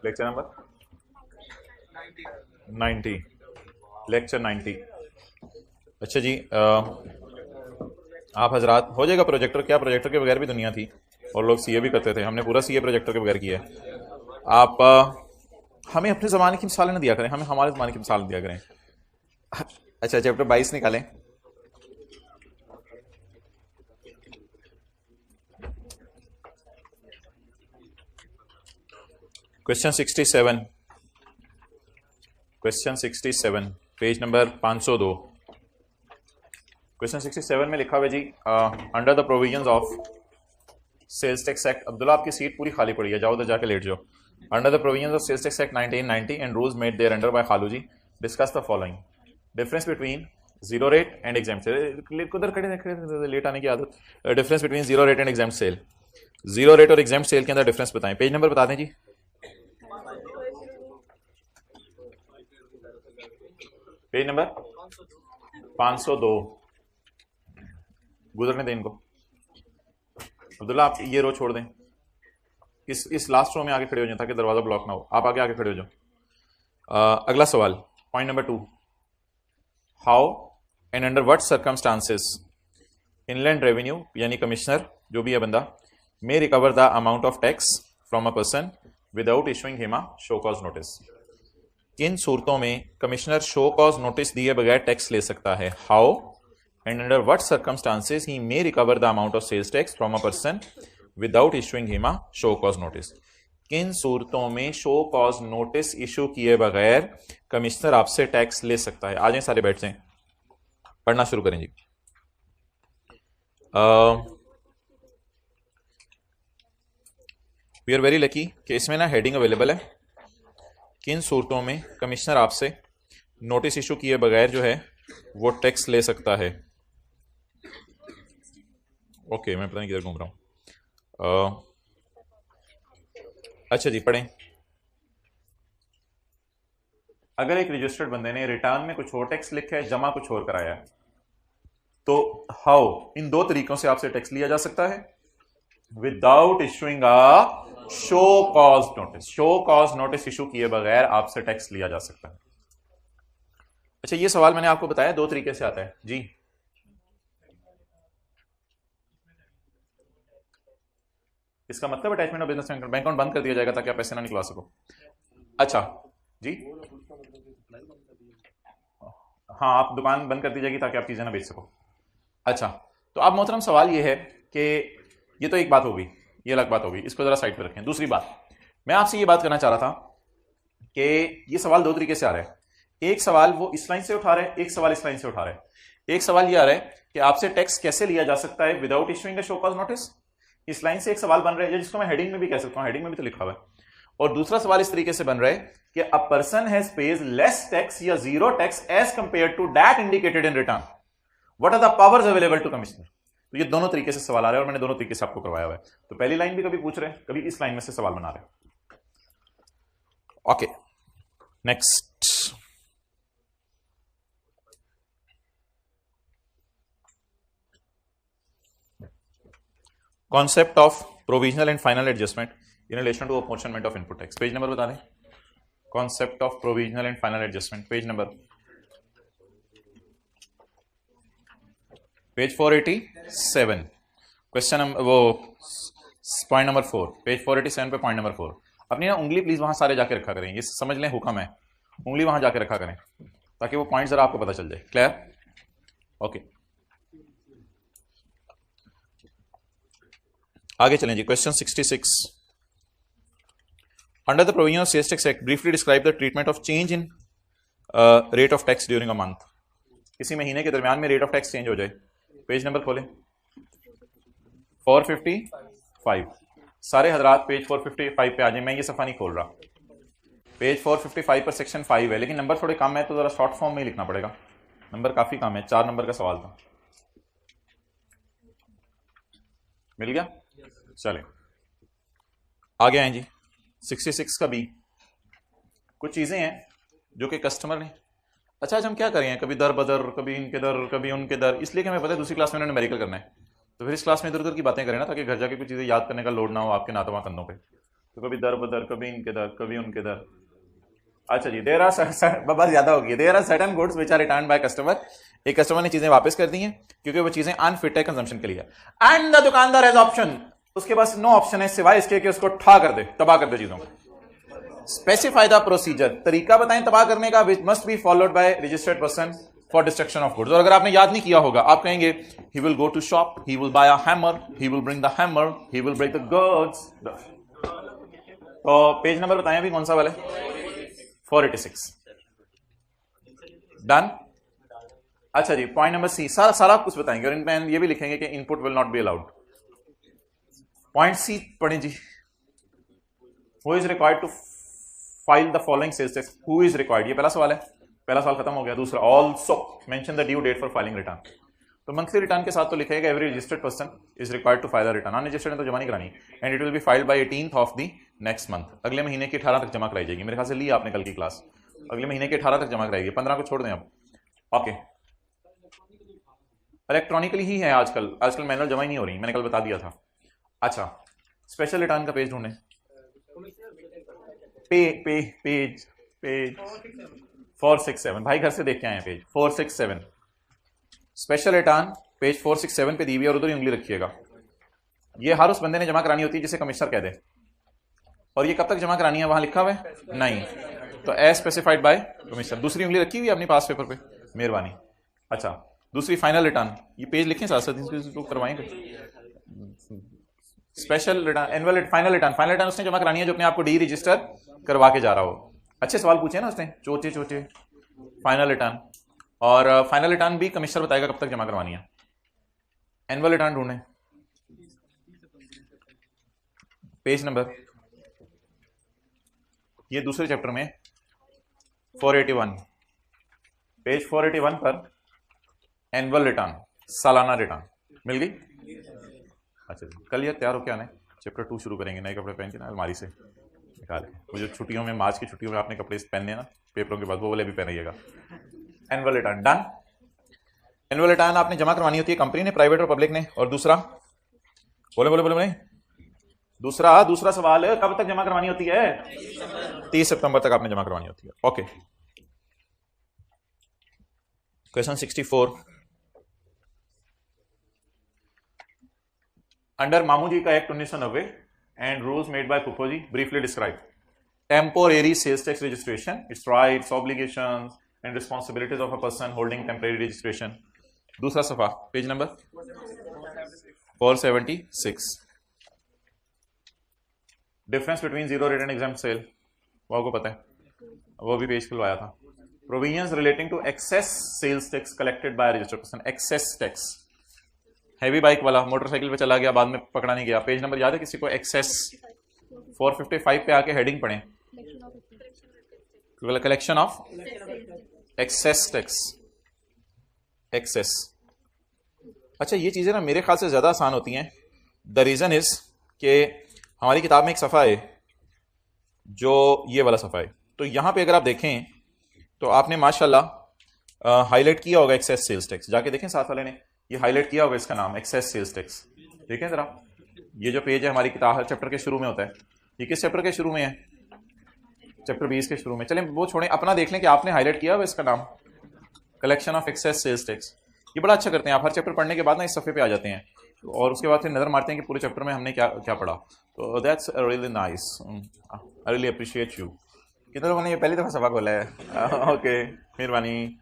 Lecture number 90, lecture 90। अच्छा जी, आप हजरात हो जाएगा प्रोजेक्टर? क्या प्रोजेक्टर के बगैर भी दुनिया थी और लोग सीए भी करते थे, हमने पूरा सीए प्रोजेक्टर के बगैर किया है। आप हमें अपने ज़माने की मिसालें न दिया करें, हमें हमारे ज़माने की मिसाल दिया करें। अच्छा, चैप्टर 22 निकालें। Question 67, question 67 page number 502। Question 67 में लिखा हुआ जी, under the provisions of sales tax act. Abdullah आपकी सीट पूरी खाली पड़ी है, जाओ उधर जाके लेट जाओ। Under the provisions of sales tax act 1990 and rules made there under by खालू जी, discuss the following. Difference between zero rate and exempt sale. उधर खड़े लेट आने की आदत। Difference between zero rate and exempt sale. Zero rate और exempt sale के अंदर डिफरेंस बताएं। पेज नंबर बता दें जी। Page number 502। गुजरने दें इनको। अब्दुल्ला आप ये रो छोड़ दें, इस लास्ट रो में आके खड़े हो जाए ताकि दरवाजा ब्लॉक ना हो। आप आगे आके खड़े हो जाओ। अगला सवाल, point number 2। How and under what circumstances inland revenue यानी कमिश्नर जो भी है बंदा may recover the amount of tax from a person without issuing him a show cause notice. किन सूरतों में कमिश्नर शो कॉज नोटिस दिए बगैर टैक्स ले सकता है? How and under what circumstances he may recover the amount of sales tax from a person without issuing him a show cause notice. किन सूरतों में शो कॉज नोटिस इशू किए बगैर कमिश्नर आपसे टैक्स ले सकता है? आ जाएं सारे, बैठ जाएं, पढ़ना शुरू करें जी। वी आर वेरी लकी कि इसमें ना हेडिंग अवेलेबल है। किन सूरतों में कमिश्नर आपसे नोटिस इशू किए बगैर जो है वो टैक्स ले सकता है? ओके, मैं पता नहीं किधर घूम रहा हूं। अच्छा जी, पढ़ें। अगर एक रजिस्टर्ड बंदे ने रिटर्न में कुछ और टैक्स लिखा है, जमा कुछ और कराया है, तो हाउ, इन दो तरीकों से आपसे टैक्स लिया जा सकता है। विदाउट इशूइंग अ show cause notice. Show cause notice issue किए बगैर आपसे टैक्स लिया जा सकता है। अच्छा, ये सवाल मैंने आपको बताया दो तरीके से आता है जी। इसका मतलब attachment of business bank account बंद कर दिया जाएगा ताकि आप पैसे ना निकलवा सको। अच्छा जी, हाँ, आप दुकान बंद कर दी जाएगी ताकि आप चीजें ना बेच सको। अच्छा, तो अब मोहतरम सवाल ये है कि ये तो एक बात होगी, ये अलग बात होगी, इसको जरा साइड पे रखें। दूसरी बात, मैं आपसे ये बात करना चाह रहा था कि ये सवाल दो तरीके से आ रहा है। एक सवाल वो इस लाइन से उठा रहे हैं, एक सवाल इस लाइन से उठा रहे हैं। एक सवाल ये आ रहा है कि आपसे टैक्स कैसे लिया जा सकता है विदाउट इशूइंग अ शो कॉज नोटिस। इस लाइन से एक सवाल बन रहा है जिसको मैं हेडिंग में भी कह सकता हूं, हेडिंग में भी तो लिखा हुआ है। और दूसरा सवाल इस तरीके से बन रहा है कि a person has pays less tax या zero tax as compared to that indicated in return, what are the powers available to commissioner. तो ये दोनों तरीके से सवाल आ रहे हैं और मैंने दोनों तरीके से आपको करवाया हुआ है। तो पहली लाइन भी कभी पूछ रहे हैं, कभी इस लाइन में से सवाल बना रहे हैं। Okay, next. Concept of provisional and final adjustment in relation to apportionment of input tax. Page number बता दें। Concept of provisional and final adjustment, page number, page 487, question वो पॉइंट नंबर 4, पेज 487 पे पॉइंट नंबर 4। अपनी ना उंगली please वहां सारे जाके रखा करें, ये समझ लें, हुक्म है, उंगली वहां जाके रखा करें ताकि वो पॉइंट जरा आपको पता चल जाए। क्लियर? ओके, आगे चलें जी। Question 66, under the provision of sales tax act briefly describe the treatment of change in rate of tax during a month. किसी महीने के दरमियान में रेट ऑफ टैक्स चेंज हो जाए। पेज नंबर खोलें, 455। सारे हजरात पेज 455 पे आ जाए, मैं ये सफा नहीं खोल रहा। पेज 455 पर सेक्शन 5 है, लेकिन नंबर थोड़े कम है तो जरा शॉर्ट फॉर्म में ही लिखना पड़ेगा। नंबर काफी कम है, 4 नंबर का सवाल था। मिल गया? चले आगे आए जी। 66 का बी, कुछ चीजें हैं जो कि कस्टमर ने, अच्छा आज हम क्या करें, कभी दर बदर, कभी इनके दर, कभी उनके दर, इसलिए कि हमें पता है दूसरी क्लास में उन्होंने न्यूमेरिकल करना है, तो फिर इस क्लास में इधर उधर की बातें करें ना ताकि घर जाके कुछ चीजें याद करने का लोड ना हो आपके नातवा कंधों पे। तो कभी दर बदर, कभी इनके दर, कभी उनके दर। अच्छा जी, देयर आर बस ज्यादा होगी, there are certain goods which are returned by customer. एक कस्टमर ने चीजें वापस कर दी हैं क्योंकि वो चीजें अनफिट है कंजम्पशन के लिए, एंड द दुकानदार हैज ऑप्शन, उसके पास नो ऑप्शन है सिवाय इसके कि उसको ठा कर दे, तबाह कर दे चीजों को। स्पेसिफाई द प्रोसीजर, तरीका बताएं तबाह करने का, which must be followed by registered person for destruction of goods. और अगर आपने याद नहीं किया होगा, आप कहेंगे he will go to shop, he will buy a hammer, he will bring the hammer, he will break the goods. तो पेज नंबर बताएं अभी कौन सा वाला है? 486। डन। अच्छा जी, पॉइंट नंबर सी, सारा कुछ बताएंगे और इनमें ये भी लिखेंगे कि input will not be allowed. Point C पढ़ें जी। Who is required to file the following sales tax? Who is required, ये पहला सवाल है, पहला सवाल खत्म हो गया। दूसरा, also mention the due date for filing return. तो मंथली रिटर्न के साथ तो लिखेगा every registered person is required to file the return. Unregistered ने तो जमा नहीं करानी, and it will be filed by 18th of the next month. अगले महीने की 18 तक जमा कराई जाएगी। मेरे ख्याल से ली आपने कल की क्लास, अगले महीने के 18 तक जमा कराएगी, 15 को छोड़ दें अब। ओके, इलेक्ट्रॉनिकली ही है आजकल मैनुअल जमा ही नहीं हो रही, मैंने कल बता दिया था। अच्छा, स्पेशल रिटर्न का पेज ढूंढें। पेज 467, भाई घर से देख के आए पेज 467। स्पेशल रिटर्न पेज 467 पे दी हुई है और उधर ही उंगली रखिएगा। ये हर उस बंदे ने जमा करानी होती है जिसे कमिश्नर कह दे, और ये कब तक जमा करानी है वहां लिखा हुआ है नहीं, तो एज स्पेसिफाइड बाय कमिश्नर। दूसरी उंगली रखी हुई है अपनी पास पेपर पे, मेहरबानी। अच्छा, दूसरी फाइनल रिटर्न, ये पेज लिखें साथ साथ करवाएंगे। Special return, annual, final return उसने जमा करानी है जो अपने आप को डी रजिस्टर करवा के जा रहा हो। अच्छे सवाल पूछे ना उसने, चोचे। फाइनल रिटर्न, और फाइनल रिटर्न भी कमिश्नर बताएगा कब तक जमा करवानी है। एनुअल रिटर्न ढूंढें, पेज नंबर, ये दूसरे चैप्टर में 481, पेज 481 पर एनुअल रिटर्न, सालाना रिटर्न मिल गई। अच्छा, कल ये तैयार हो क्या आना, चैप्टर 2 शुरू करेंगे, नए कपड़े पहन के ना अलमारी से निकाल के। वो जो छुट्टियों में, मार्च की छुट्टियों में आपने कपड़े पहनने ना पेपरों के बाद, वो वाले भी पहनिएगा। Annual return done. Annual return आपने जमा करवानी होती है कंपनी ने, प्राइवेट और पब्लिक ने। और दूसरा, बोले दूसरा सवाल है, कब तक जमा करवानी होती है? 30 सितंबर तक आपने जमा करवानी होती है। Okay, question 64। अंडर मामू जी का act 1990 and rules made by पुप्पो जी, briefly describe temporary sales tax registration, its rights, obligations and responsibilities of a person holding temporary registration. दूसरा सफा, page number 476। Difference between zero rate and exempt sale, वो आपको पता है, वो भी पेज खुलवाया था। Provisions relating to excess sales tax collected by registered person, excess tax, heavy bike वाला मोटरसाइकिल पे चला गया, बाद में पकड़ा नहीं गया, पेज नंबर याद है किसी को? एक्सेस 455 पे आके हेडिंग पढ़ें, collection of excess tax, excess. अच्छा, ये चीजें ना मेरे ख्याल से ज्यादा आसान होती हैं। द रीजन इज कि हमारी किताब में एक सफ़ा है जो ये वाला सफ़ा है, तो यहाँ पे अगर आप देखें तो आपने माशाल्लाह हाईलाइट किया होगा एक्सेस सेल्स टैक्स, जाके देखें साथ वाले ने ये हाईलाइट किया होगा, इसका नाम एक्सेस सेल्स टैक्स। देखें जरा, ये जो पेज है हमारी किताब हर चैप्टर के शुरू में होता है, ये किस चैप्टर के शुरू में है? चैप्टर 20 के शुरू में। चलें वो छोड़ें, अपना देख लें कि आपने हाईलाइट किया हुआ इसका नाम, collection of excess sales tax. ये बड़ा अच्छा करते हैं आप, हर चैप्टर पढ़ने के बाद ना इस सफ़े पे आ जाते हैं और उसके बाद फिर नज़र मारते हैं कि पूरे चैप्टर में हमने क्या क्या पढ़ा। तो that's really nice, I really appreciate you. कितने लोगों ने ये पहली दफ़ा सफ़ा खोला है? ओके, मेहरबानी,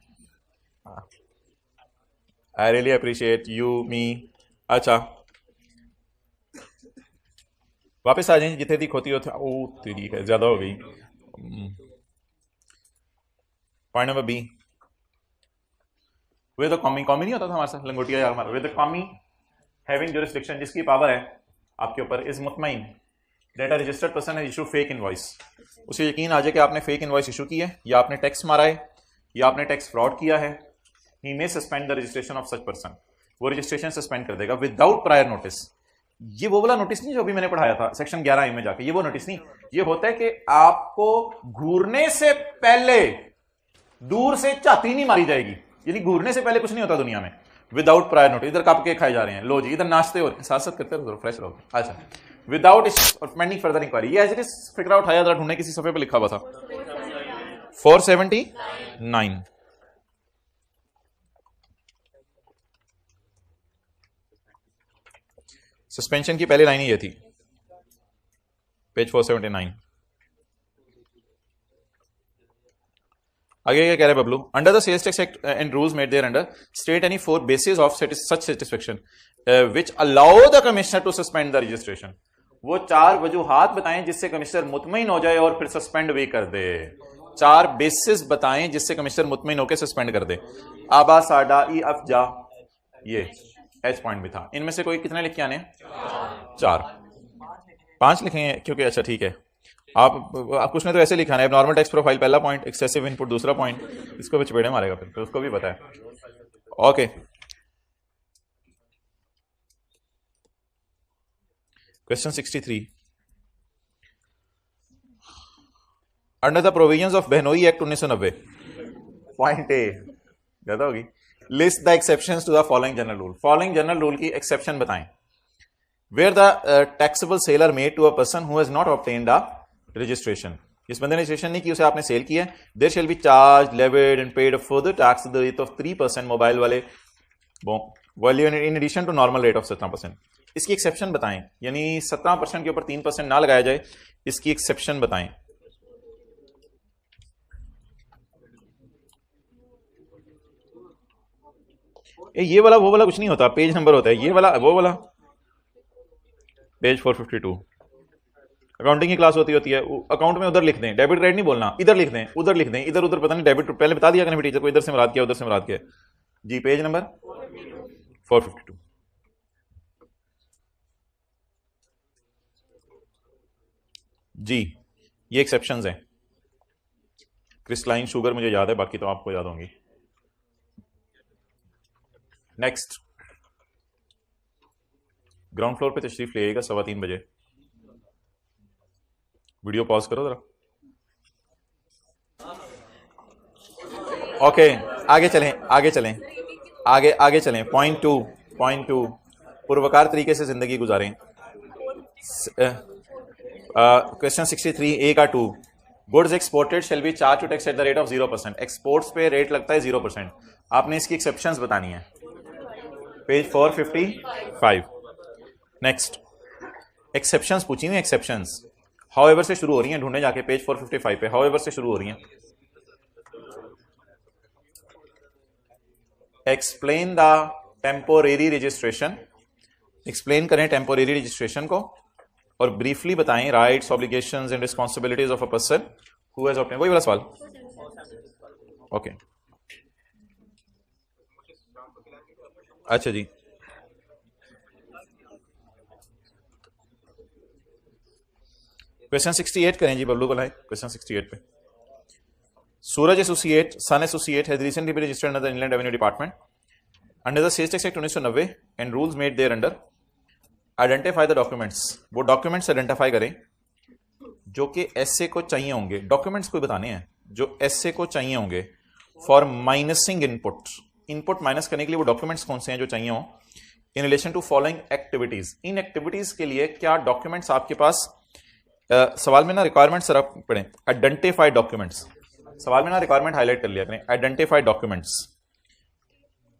आई रियली अप्रिशिएट यू मी। अच्छा, वापस आ जाएंगे, जितने दी खोती होती। ओ तेरी है, ज़्यादा हो गई। Point number B, with the commie नहीं होता था हमारे साथ लंगोटिया यार हमारा, with the commie having jurisdiction, जिसकी पावर है आपके ऊपर, इज मुतमईन that a registered person has issue fake invoice, उसे यकीन आ जाए कि आपने फेक इनवॉइस इशू की है, या आपने टैक्स मारा है, या आपने टैक्स फ्रॉड किया है, he may suspend the registration of such person, वो रजिस्ट्रेशन सस्पेंड कर देगा विदाउट प्रायर नोटिस। ये वो वाला नोटिस नहीं जो अभी मैंने पढ़ाया था सेक्शन 11A में जाके, ये वो नोटिस नहीं, ये होता है कि आपको घूरने से पहले दूर से झाती नहीं मारी जाएगी, यानी घूरने से पहले कुछ नहीं होता दुनिया में, विदाउट प्रायर नोटिस। इधर कप के खाए जा रहे हैं, लो जी इधर नाश्ते हो, साथ साथ करते रहो, फ्रेश रहो। अच्छा, विदाउट पेंडिंग फर्दर इंक्वायरी। ये एज इट इज फिक्रा उठाया, जरा ढूंढने, किसी सफे पे लिखा हुआ था 479। सस्पेंशन की पहली लाइन ही ये थी, पेज 479। आगे क्या कह रहे हैं Bablu? Under the sales tax act and rules made there under state any 4 basis of such satisfaction which allow the commissioner to suspend the registration. वो 4 वजूहात बताएं जिससे कमिश्नर मुतमईन हो जाए और फिर सस्पेंड भी कर दे। 4 बेसिस बताएं जिससे कमिश्नर मुतमईन होकर सस्पेंड कर दे। आबा साडा ई अफजा, ये एच पॉइंट भी था। इनमें से कोई कितने लिख के आने? 4। 5 लिखेंगे क्योंकि अच्छा ठीक है। आप कुछ ने तो ऐसे लिखा है, नॉर्मल टेक्स्ट प्रोफाइल पहला पॉइंट, एक्सेसिव इनपुट दूसरा पॉइंट, इसको भी चपेड़े मारेगा फिर, तो उसको भी पता है। Okay, question 63। Under the provisions of बहनोई एक्ट 1990, पॉइंट ए ज्यादा होगी, list the exceptions to the following general rule. Following general rule की एक्सेप्शन बताएं। Where the taxable sale are made to a person who has not obtained a registration. इस बंदे ने registration नहीं की, उसे आपने सेल किया, there shall be charged, levied and paid a further tax the rate of 3% mobile वाले value in addition to normal rate of 17%। इसकी एक्सेप्शन बताएं, यानी 17% के ऊपर 3% ना लगाया जाए, इसकी एक्सेप्शन बताएं। ये वाला वो वाला कुछ नहीं होता, पेज नंबर होता है, ये वाला वो वाला पेज 452 अकाउंटिंग की क्लास होती है। अकाउंट में उधर लिख दें, डेबिट क्रेडिट नहीं बोलना, इधर लिख दें, उधर लिख दें, इधर उधर पता नहीं, डेबिट पहले बता दिया करें टीचर को, इधर से मुराद किया उधर से मुराद किया जी। पेज नंबर 452 जी। ये एक्सेप्शंस हैं। क्रिस्टलाइन शुगर मुझे याद है, बाकी तो आपको याद होंगी। नेक्स्ट, ग्राउंड फ्लोर पे तशरीफ ले आएगा 3:15 बजे। वीडियो पॉज करो जरा। ओके, आगे चलें, आगे चलें, आगे चलें। पॉइंट टू, पुरवकार तरीके से जिंदगी गुजारें। क्वेश्चन 63 ए का 2, goods exported shall be charged to tax at the rate of 0%। Exports पे रेट लगता है 0%। आपने इसकी एक्सेप्शंस बतानी है, पेज 455। नेक्स्ट, एक्सेप्शंस पूछी हुई, एक्सेप्शंस हाउएवर से शुरू हो रही हैं, ढूंढे जाके पेज 455 पे, हाउएवर से शुरू हो रही हैं। Explain the temporary registration, explain करें टेम्पोरेरी रजिस्ट्रेशन को, और ब्रीफली बताएं rights, obligations and responsibilities of a person who has obtained. वही वाला सवाल। ओके, अच्छा जी। क्वेश्चन 68 करें जी, बबलू को लाए क्वेश्चन 68 पे। Suraj associate, Sun associate has recently been registered under the inland revenue department under the sales tax act 1990 and rules made there under. Identify the documents, वो documents identify करें जो कि एसए को चाहिए होंगे। डॉक्यूमेंट्स कोई बताने हैं जो एसए को चाहिए होंगे फॉर माइनसिंग इनपुट। इनपुट माइनस करने के लिए वो डॉक्यूमेंट्स कौन से हैं जो चाहिए हो in relation to following activities. इन एक्टिविटीज के लिए क्या डॉक्यूमेंट्स आपके पास? सवाल में ना रिक्वायरमेंट्स जरा पढ़ें, आइडेंटिफाई डॉक्यूमेंट्स। सवाल में ना रिक्वायरमेंट हाईलाइट कर लिया करें, आइडेंटिफाई डॉक्यूमेंट्स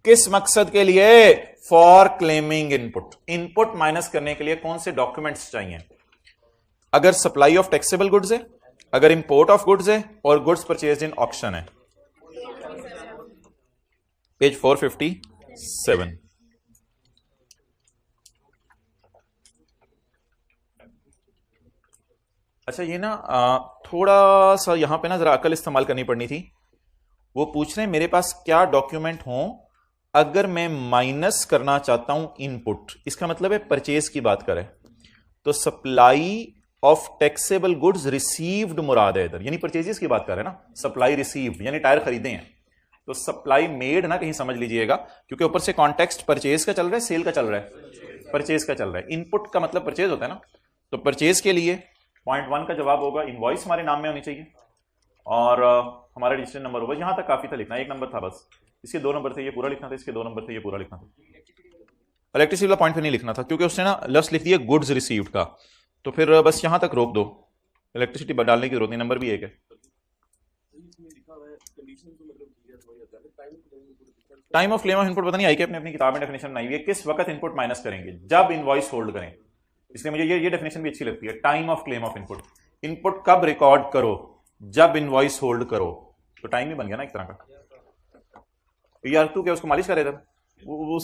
किस मकसद के लिए? For claiming input. Input minus करने के लिए कौन से डॉक्यूमेंट्स चाहिए? अगर सप्लाई ऑफ टैक्सेबल गुड्स है, अगर इंपोर्ट ऑफ गुड्स है, और गुड्स परचेज इन ऑक्शन है। पेज 457। अच्छा, ये ना थोड़ा सा यहां पे ना जरा अकल इस्तेमाल करनी पड़नी थी। वो पूछ रहे हैं मेरे पास क्या डॉक्यूमेंट हो अगर मैं माइनस करना चाहता हूं इनपुट। इसका मतलब है परचेज की बात करें तो supply of taxable goods received मुराद है इधर, यानी परचेजेस की बात कर रहे हैं ना। सप्लाई रिसीव्ड यानी टायर खरीदे हैं, तो सप्लाई मेड ना कहीं समझ लीजिएगा, क्योंकि ऊपर से कॉन्टेक्स्ट परचेज का चल रहा है, सेल का चल रहा है, परचेज का चल रहा है। इनपुट का मतलब परचेज होता है ना, तो परचेज के लिए पॉइंट 1 का जवाब होगा इनवॉइस हमारे नाम में होनी चाहिए और हमारा रजिस्ट्रेशन नंबर होगा। यहां तक काफी था लिखना, 1 नंबर था बस। इसके 2 नंबर थे, ये पूरा लिखना था, इसके 2 नंबर थे, ये पूरा लिखना था। इलेक्ट्रिसिटी वाला पॉइंट फिर नहीं लिखना था क्योंकि उसने ना लफ्स लिख दिया गुड्स रिसीव्ड का, तो फिर बस यहां तक रोक दो, इलेक्ट्रिसिटी डालने की जरूरत नहीं, नंबर भी एक है। Time of claim of input पता नहीं आई कि अपनी अपनी किताब में डेफिनेशन बनाई हुई है, किस वक्त इनपुट माइनस करेंगे, जब इनवॉइस होल्ड करें, इसलिए मुझे ये डेफिनेशन भी अच्छी लगती है। Time of claim of input, input कब रिकॉर्ड करो, जब इनवॉइस होल्ड करो, तो टाइम ही बन गया ना एक तरह का। यार तू क्या उसको मालिश करे था वो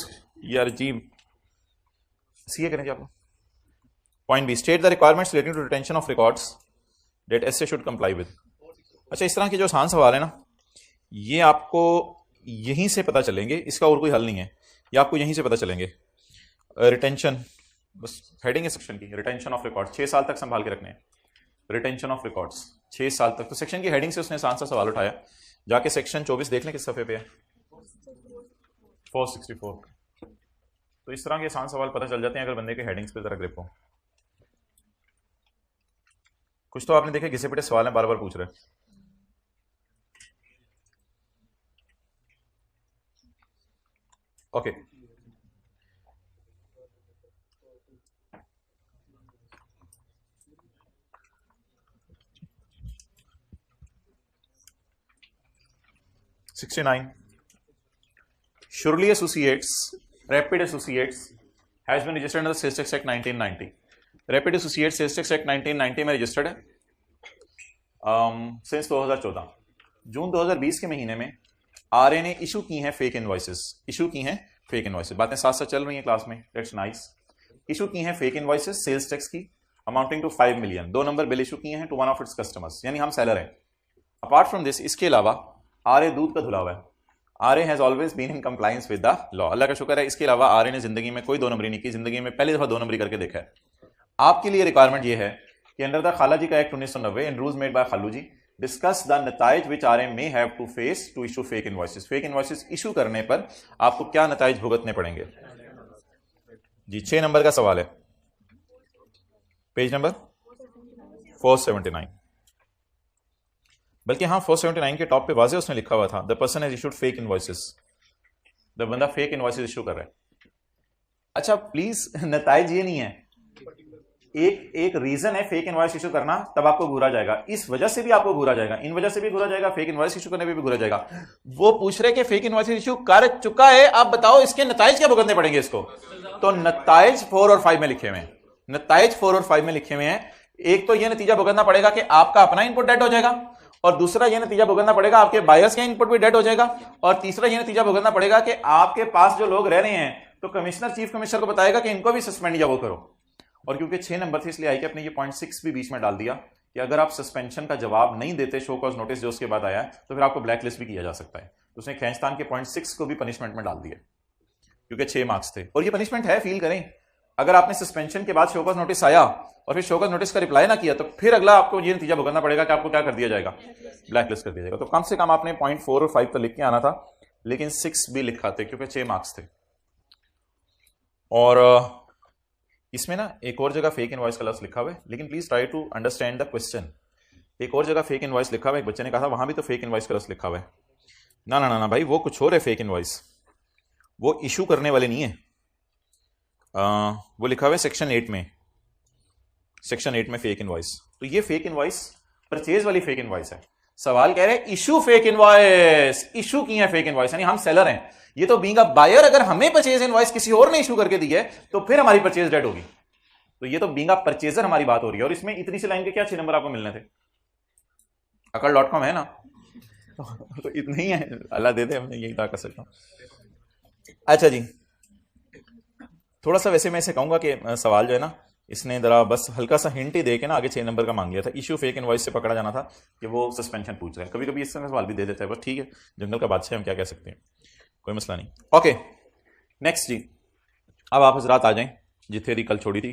यार जी, सीए करें जी आप। Point B, state the requirements relating to retention of records that SA should comply with. अच्छा, इस तरह के जो आसान सवाल है ना, ये आपको यहीं से पता चलेंगे, इसका और कोई हल नहीं है, ये आपको यहीं से पता चलेंगे। रिटेंशन, बस हेडिंग है सेक्शन की, रिटेंशन ऑफ रिकॉर्ड्स 6 साल तक संभाल के रखने हैं, रिटेंशन ऑफ रिकॉर्ड्स 6 साल तक। तो सेक्शन की हेडिंग से उसने आसान सा सवाल उठाया, जाके सेक्शन 24 देख लें किस सफे पे है, 464। तो इस तरह के आसान सवाल पता चल जाते हैं अगर बंदे के हेडिंग्स पे जरा ग्रिप हो। कुछ तो आपने देखे घिसे पिटे सवाल है, बार बार पूछ रहे हैं। Okay, Surely Associates, Rapid Associates has been registered under the Sales Tax Act 1990. Rapid Associates Sales Tax Act 1990 में रजिस्टर्ड है सिंस 2014। जून 2020 के महीने में आरए ने इशू की हैं फेक इनवॉइसेस, इशू की हैं फेक इनवॉइसेस, बातें साथ साथ चल रही हैं क्लास में, दैट्स नाइस। इशू की हैं फेक इनवॉइसेस सेल्स टैक्स की amounting to 5 million, 2 number bill issue किए हैं to one of its customers, यानी हम सेलर हैं। अपार्ट फ्रॉम दिस, इसके अलावा आरए दूध का धुला हुआ है, RA has always been in compliance with the law. Allah का शुक्र है, इसके अलावा आरए ने जिंदगी में कोई 2 नंबरी नहीं की, जिंदगी में पहली दफा 2 नंबरी करके देखा है। आपके लिए रिक्वायरमेंट ये है कि अंडर द खाला जी का act 1990 in rules made by खालू जी डिस्कस द नताइज which RA may have to face to issue fake invoices. Fake invoices issue करने पर आपको क्या नताइज भुगतने पड़ेंगे जी। 6 नंबर का सवाल है, पेज नंबर 479, बल्कि हाँ 479 के टॉप पे वाज़े उसने लिखा हुआ था, the person has issued fake invoices, the बंदा फेक इनवॉइसेस इशू कर रहा है। अच्छा प्लीज, नताइज ये नहीं है, एक रीजन है फेक इनवॉइस इशू करना, तब आपको घूरा जाएगा, इस वजह से भी आपको घूरा जाएगा, इन वजह से भी घूरा जाएगा, फेक इनवॉइस इशू करने पे भी घूरा जाएगा। वो पूछ रहे कि फेक इनवॉइस इशू कर चुका है, आप बताओ इसके नताइज क्या भुगतने पड़ेंगे इसको। तो नताइज 4 और 5 में लिखे हुए हैं, नताइज 4 और 5 में लिखे हुए हैं। एक तो यह नतीजा भुगतना पड़ेगा कि आपका अपना इनपुट डेड हो जाएगा, और दूसरा यह नतीजा भुगतना पड़ेगा आपके बायर्स का इनपुट भी डेड हो जाएगा, और तीसरा यह नतीजा भुगतना पड़ेगा कि आपके पास जो लोग रह रहे हैं तो कमिश्नर चीफ कमिश्नर को बताएगा कि इनको भी सस्पेंड या वो करो। और क्योंकि 6 नंबर थे इसलिए आई कि अपने ये पॉइंट 6 भी बीच में डाल दिया कि अगर आप सस्पेंशन का जवाब नहीं देते शो कॉज नोटिस जो उसके बाद आया है, तो फिर आपको ब्लैक लिस्ट भी किया जा सकता है। तो उसने खैंचतान के पॉइंट 6 को भी पनिशमेंट में डाल दिया क्योंकि 6 मार्क्स थे, और ये पनिशमेंट है, फील करें। अगर आपने सस्पेंशन के बाद शो कॉज नोटिस आया और फिर शो कॉज नोटिस का रिप्लाई ना किया, तो फिर अगला आपको ये नतीजा भुगतना पड़ेगा कि आपको क्या कर दिया जाएगा, ब्लैक लिस्ट कर दिया जाएगा। तो कम से कम आपने पॉइंट 4 और 5 तो लिख के आना था, लेकिन 6 भी लिखा थे क्योंकि 6 मार्क्स थे। और इसमें ना एक और जगह फेक इनवॉइस का लफ्ज लिखा हुआ है, लेकिन please try to understand the question. एक और जगह फेक इनवॉइस लिखा हुआ है, एक बच्चे ने कहा था वहां भी तो फेक इनवॉइस का लफ्ज लिखा हुआ है। ना ना ना ना भाई, वो कुछ और है फेक इनवॉइस, वो इशू करने वाले नहीं है। वो लिखा हुआ है सेक्शन 8 में, सेक्शन 8 में फेक इनवॉइस। तो ये फेक इनवॉइस परचेज वाली फेक इनवॉइस है। सवाल कह रहे हैं इशू फेक इनवॉइस, इशू की है फेक इनवॉइस, यानी हम सेलर हैं, ये तो बीइंग अ बायर अगर हमें परचेज इनवॉइस किसी और ने इशू करके दी है तो फिर हमारी परचेज डेड होगी। तो ये तो बीइंग अ परचेजर हमारी बात हो रही है। और इसमें इतनी सी लाइन के क्या 6 नंबर आपको मिलने थे, अकल.com है ना तो इतने ही है, अल्लाह दे दे, हमने यही कर सकता हूं। अच्छा जी, थोड़ा सा वैसे मैं इसे कहूंगा कि सवाल जो है ना, इसने जरा बस हल्का सा हिंट ही दे के ना आगे 6 नंबर का मांग लिया था। इशू फेक इनवॉइस से पकड़ा जाना था कि वो सस्पेंशन पूछ रहे हैं, कभी कभी इस तरह सवाल भी दे देता है, बस ठीक है, जंगल का बादशाह हम क्या कह सकते हैं, कोई मसला नहीं। ओके नेक्स्ट जी, अब आप हजरात आ जाएं जिथे दी कल छोड़ी थी,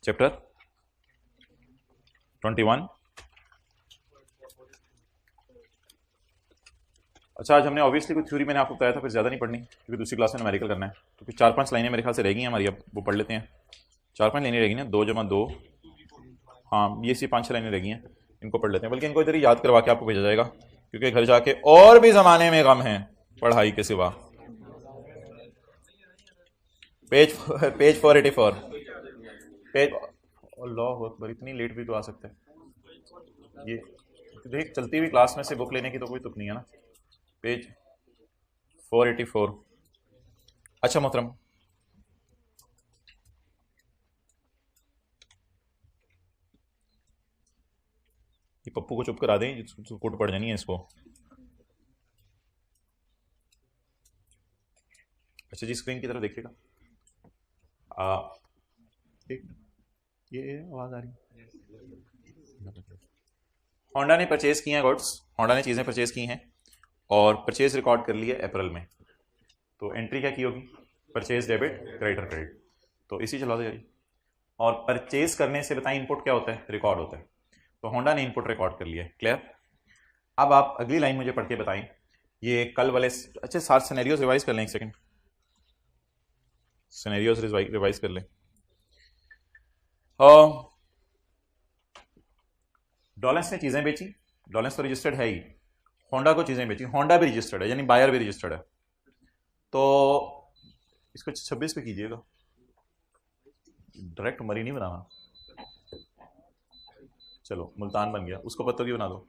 चैप्टर 21। अच्छा, आज हमने ऑब्वियसली कोई थ्योरी मैंने आपको बताया था, फिर ज्यादा नहीं पढ़नी क्योंकि दूसरी क्लास में न्यूमेरिकल करना है, तो फिर 4-5 लाइनें मेरे ख्याल से रह गई हैं हमारी, अब वो पढ़ लेते हैं। 4-5 लाइनें रह गई ना, 2 × 2, हाँ ये सी 5-6 लाइनें रह गई हैं, इनको पढ़ लेते हैं। बल्कि इनको इधर ही याद करवा के आपको भेजा जाएगा क्योंकि घर जाके और भी जमाने में गम है पढ़ाई के सिवा। Page 484 page. अल्लाह अकबर, इतनी लेट भी तो आ सकते हैं ये। देख, चलती हुई क्लास में से बुक लेने की तो कोई तुक नहीं है ना। पेज 484। अच्छा मोहतरम, ये पप्पू को चुप करा दें, कुट पड़ जानी है इसको। अच्छा जी, स्क्रीन की तरफ देखिएगा। ये आवाज आ रही है। होंडा ने परचेज किए हैं गुड्स, होंडा ने चीज़ें परचेज की हैं और परचेज रिकॉर्ड कर लिया अप्रैल में। तो एंट्री क्या की होगी? Purchase debit, creditor credit. तो इसी चला दो यार। और परचेज करने से बताएं इनपुट क्या होता है? रिकॉर्ड होता है। तो होंडा ने इनपुट रिकॉर्ड कर लिया है। क्लियर? अब आप अगली लाइन मुझे पढ़ के बताएं, ये कल वाले। अच्छा, सारे सिनेरियोज रिवाइज कर लें, एक सेकंड, सिनेरियोज रिवाइज कर लें। डॉलेंस ने चीज़ें बेची, डॉलेंस तो रजिस्टर्ड है ही, होंडा को चीज़ें बेची, होंडा भी रजिस्टर्ड है, यानी बायर भी रजिस्टर्ड है। तो इसको 26 पे कीजिएगा, डायरेक्ट मरी नहीं बनाना। चलो मुल्तान बन गया, उसको पत्तों की बना दो,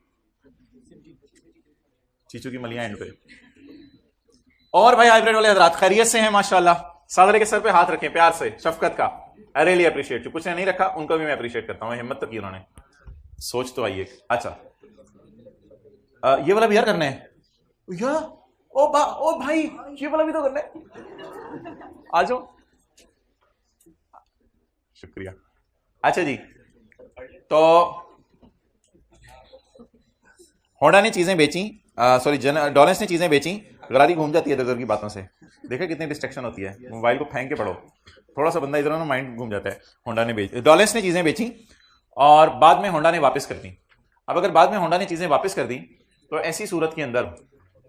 चीचू की मलियां एंड पे। और भाई हाइब्रिड वाले हजरात खैरियत से हैं माशाल्लाह? सादरे के सर पे हाथ रखें प्यार से, शफकत का। I really appreciate. जो कुछ ने नहीं रखा उनको भी मैं अप्रिशिएट करता हूँ, हिम्मत तो की उन्होंने, सोच तो आई है। अच्छा, ये वाला भी यार करना है यार। ओ भाई, ये वाला भी तो करना है, आ जाओ, शुक्रिया। अच्छा जी, तो होंडा ने चीजें बेची, सॉरी डॉलेंस ने चीजें बेची। गरारी घूम जाती है इधर की बातों से, देखा कितनी डिस्ट्रैक्शन होती है। मोबाइल को फेंक के पढ़ो, थोड़ा सा बंदा इधर ना माइंड घूम जाता है। होंडा ने बेची, डॉलेंस ने चीजें बेची और बाद में होंडा ने वापस कर दी। अब अगर बाद में होंडा ने चीजें वापस कर दी तो ऐसी सूरत के अंदर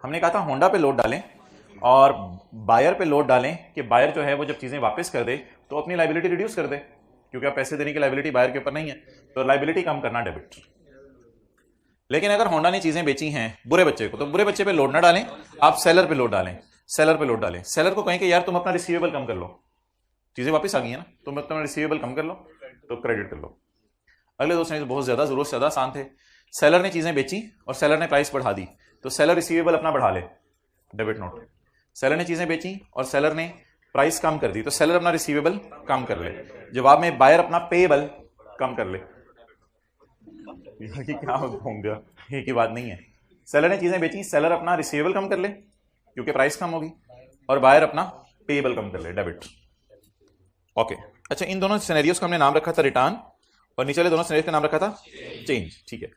हमने कहा था होंडा पे लोड डालें और बायर पे लोड डालें कि बायर जो है वो जब चीजें वापस कर दे तो अपनी लाइबिलिटी रिड्यूस कर दे, क्योंकि आप पैसे देने की लाइबिलिटी बायर के ऊपर नहीं है, तो लाइबिलिटी कम करना डेबिट। लेकिन अगर होंडा ने चीजें बेची हैं बुरे बच्चे को, तो बुरे बच्चे पे लोड ना डालें, आप सेलर पे लोड डालें, सेलर पे लोड डालें। सेलर को कहें कि यार तुम अपना रिसीवेबल कम कर लो, चीजें वापस आ गई है ना, तुम अपना रिसीवेबल कम कर लो तो क्रेडिट कर लो। अगले दो सेंटेंस बहुत ज्यादा जरूरत से ज्यादा आसान थे। सेलर ने चीजें बेची और सेलर ने प्राइस बढ़ा दी, तो सेलर रिसीवेबल अपना बढ़ा ले, डेबिट नोट। सेलर ने चीजें बेची और सेलर ने प्राइस कम कर दी, तो सेलर अपना रिसीवेबल कम कर ले। जवाब में बायर अपना पेएबल कम कर ले। क्या घूम गया, ये की बात नहीं है। सेलर ने चीजें बेची, सेलर अपना रिसीवेबल कम कर ले क्योंकि प्राइस कम होगी, और बायर अपना पेएबल कम कर ले, डेबिट। ओके। अच्छा, इन दोनों सिनेरियोस का हमने नाम रखा था रिटर्न, और नीचे वाले दोनों सिनेरियोस का नाम रखा था चेंज। ठीक है,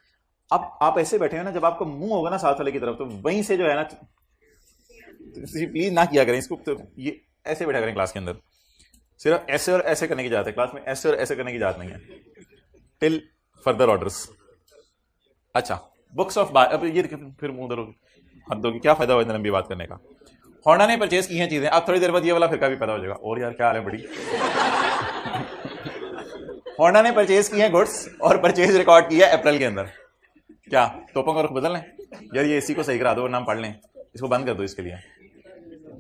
अब आप ऐसे बैठे हो ना, जब आपका मुंह होगा ना साथ वाले की तरफ, तो वहीं से जो है ना, प्लीज ना किया करें इसको, तो ये ऐसे बैठा करें क्लास के अंदर, सिर्फ ऐसे और ऐसे करने की इजाजत है क्लास में, ऐसे और ऐसे करने की इजाजत नहीं है टिल फर्दर ऑर्डर्स। अच्छा, बुक्स ऑफ बाय, अब ये फिर मुंह धरोगे, हद होगी, क्या फायदा हुआ इतनी लंबी बात करने का। होंडा ने परचेज की हैं चीजें, अब थोड़ी देर बाद ये वाला फिर भी पैदा हो जाएगा। और यार क्या हाल है बड़ी। होंडा ने परचेज की है गुड्स और परचेज रिकॉर्ड किया है अप्रैल के अंदर। क्या टोपों का रुख बदल लें यार? ये इसी को सही करा दो और नाम पढ़ लें, इसको बंद कर दो। इसके लिए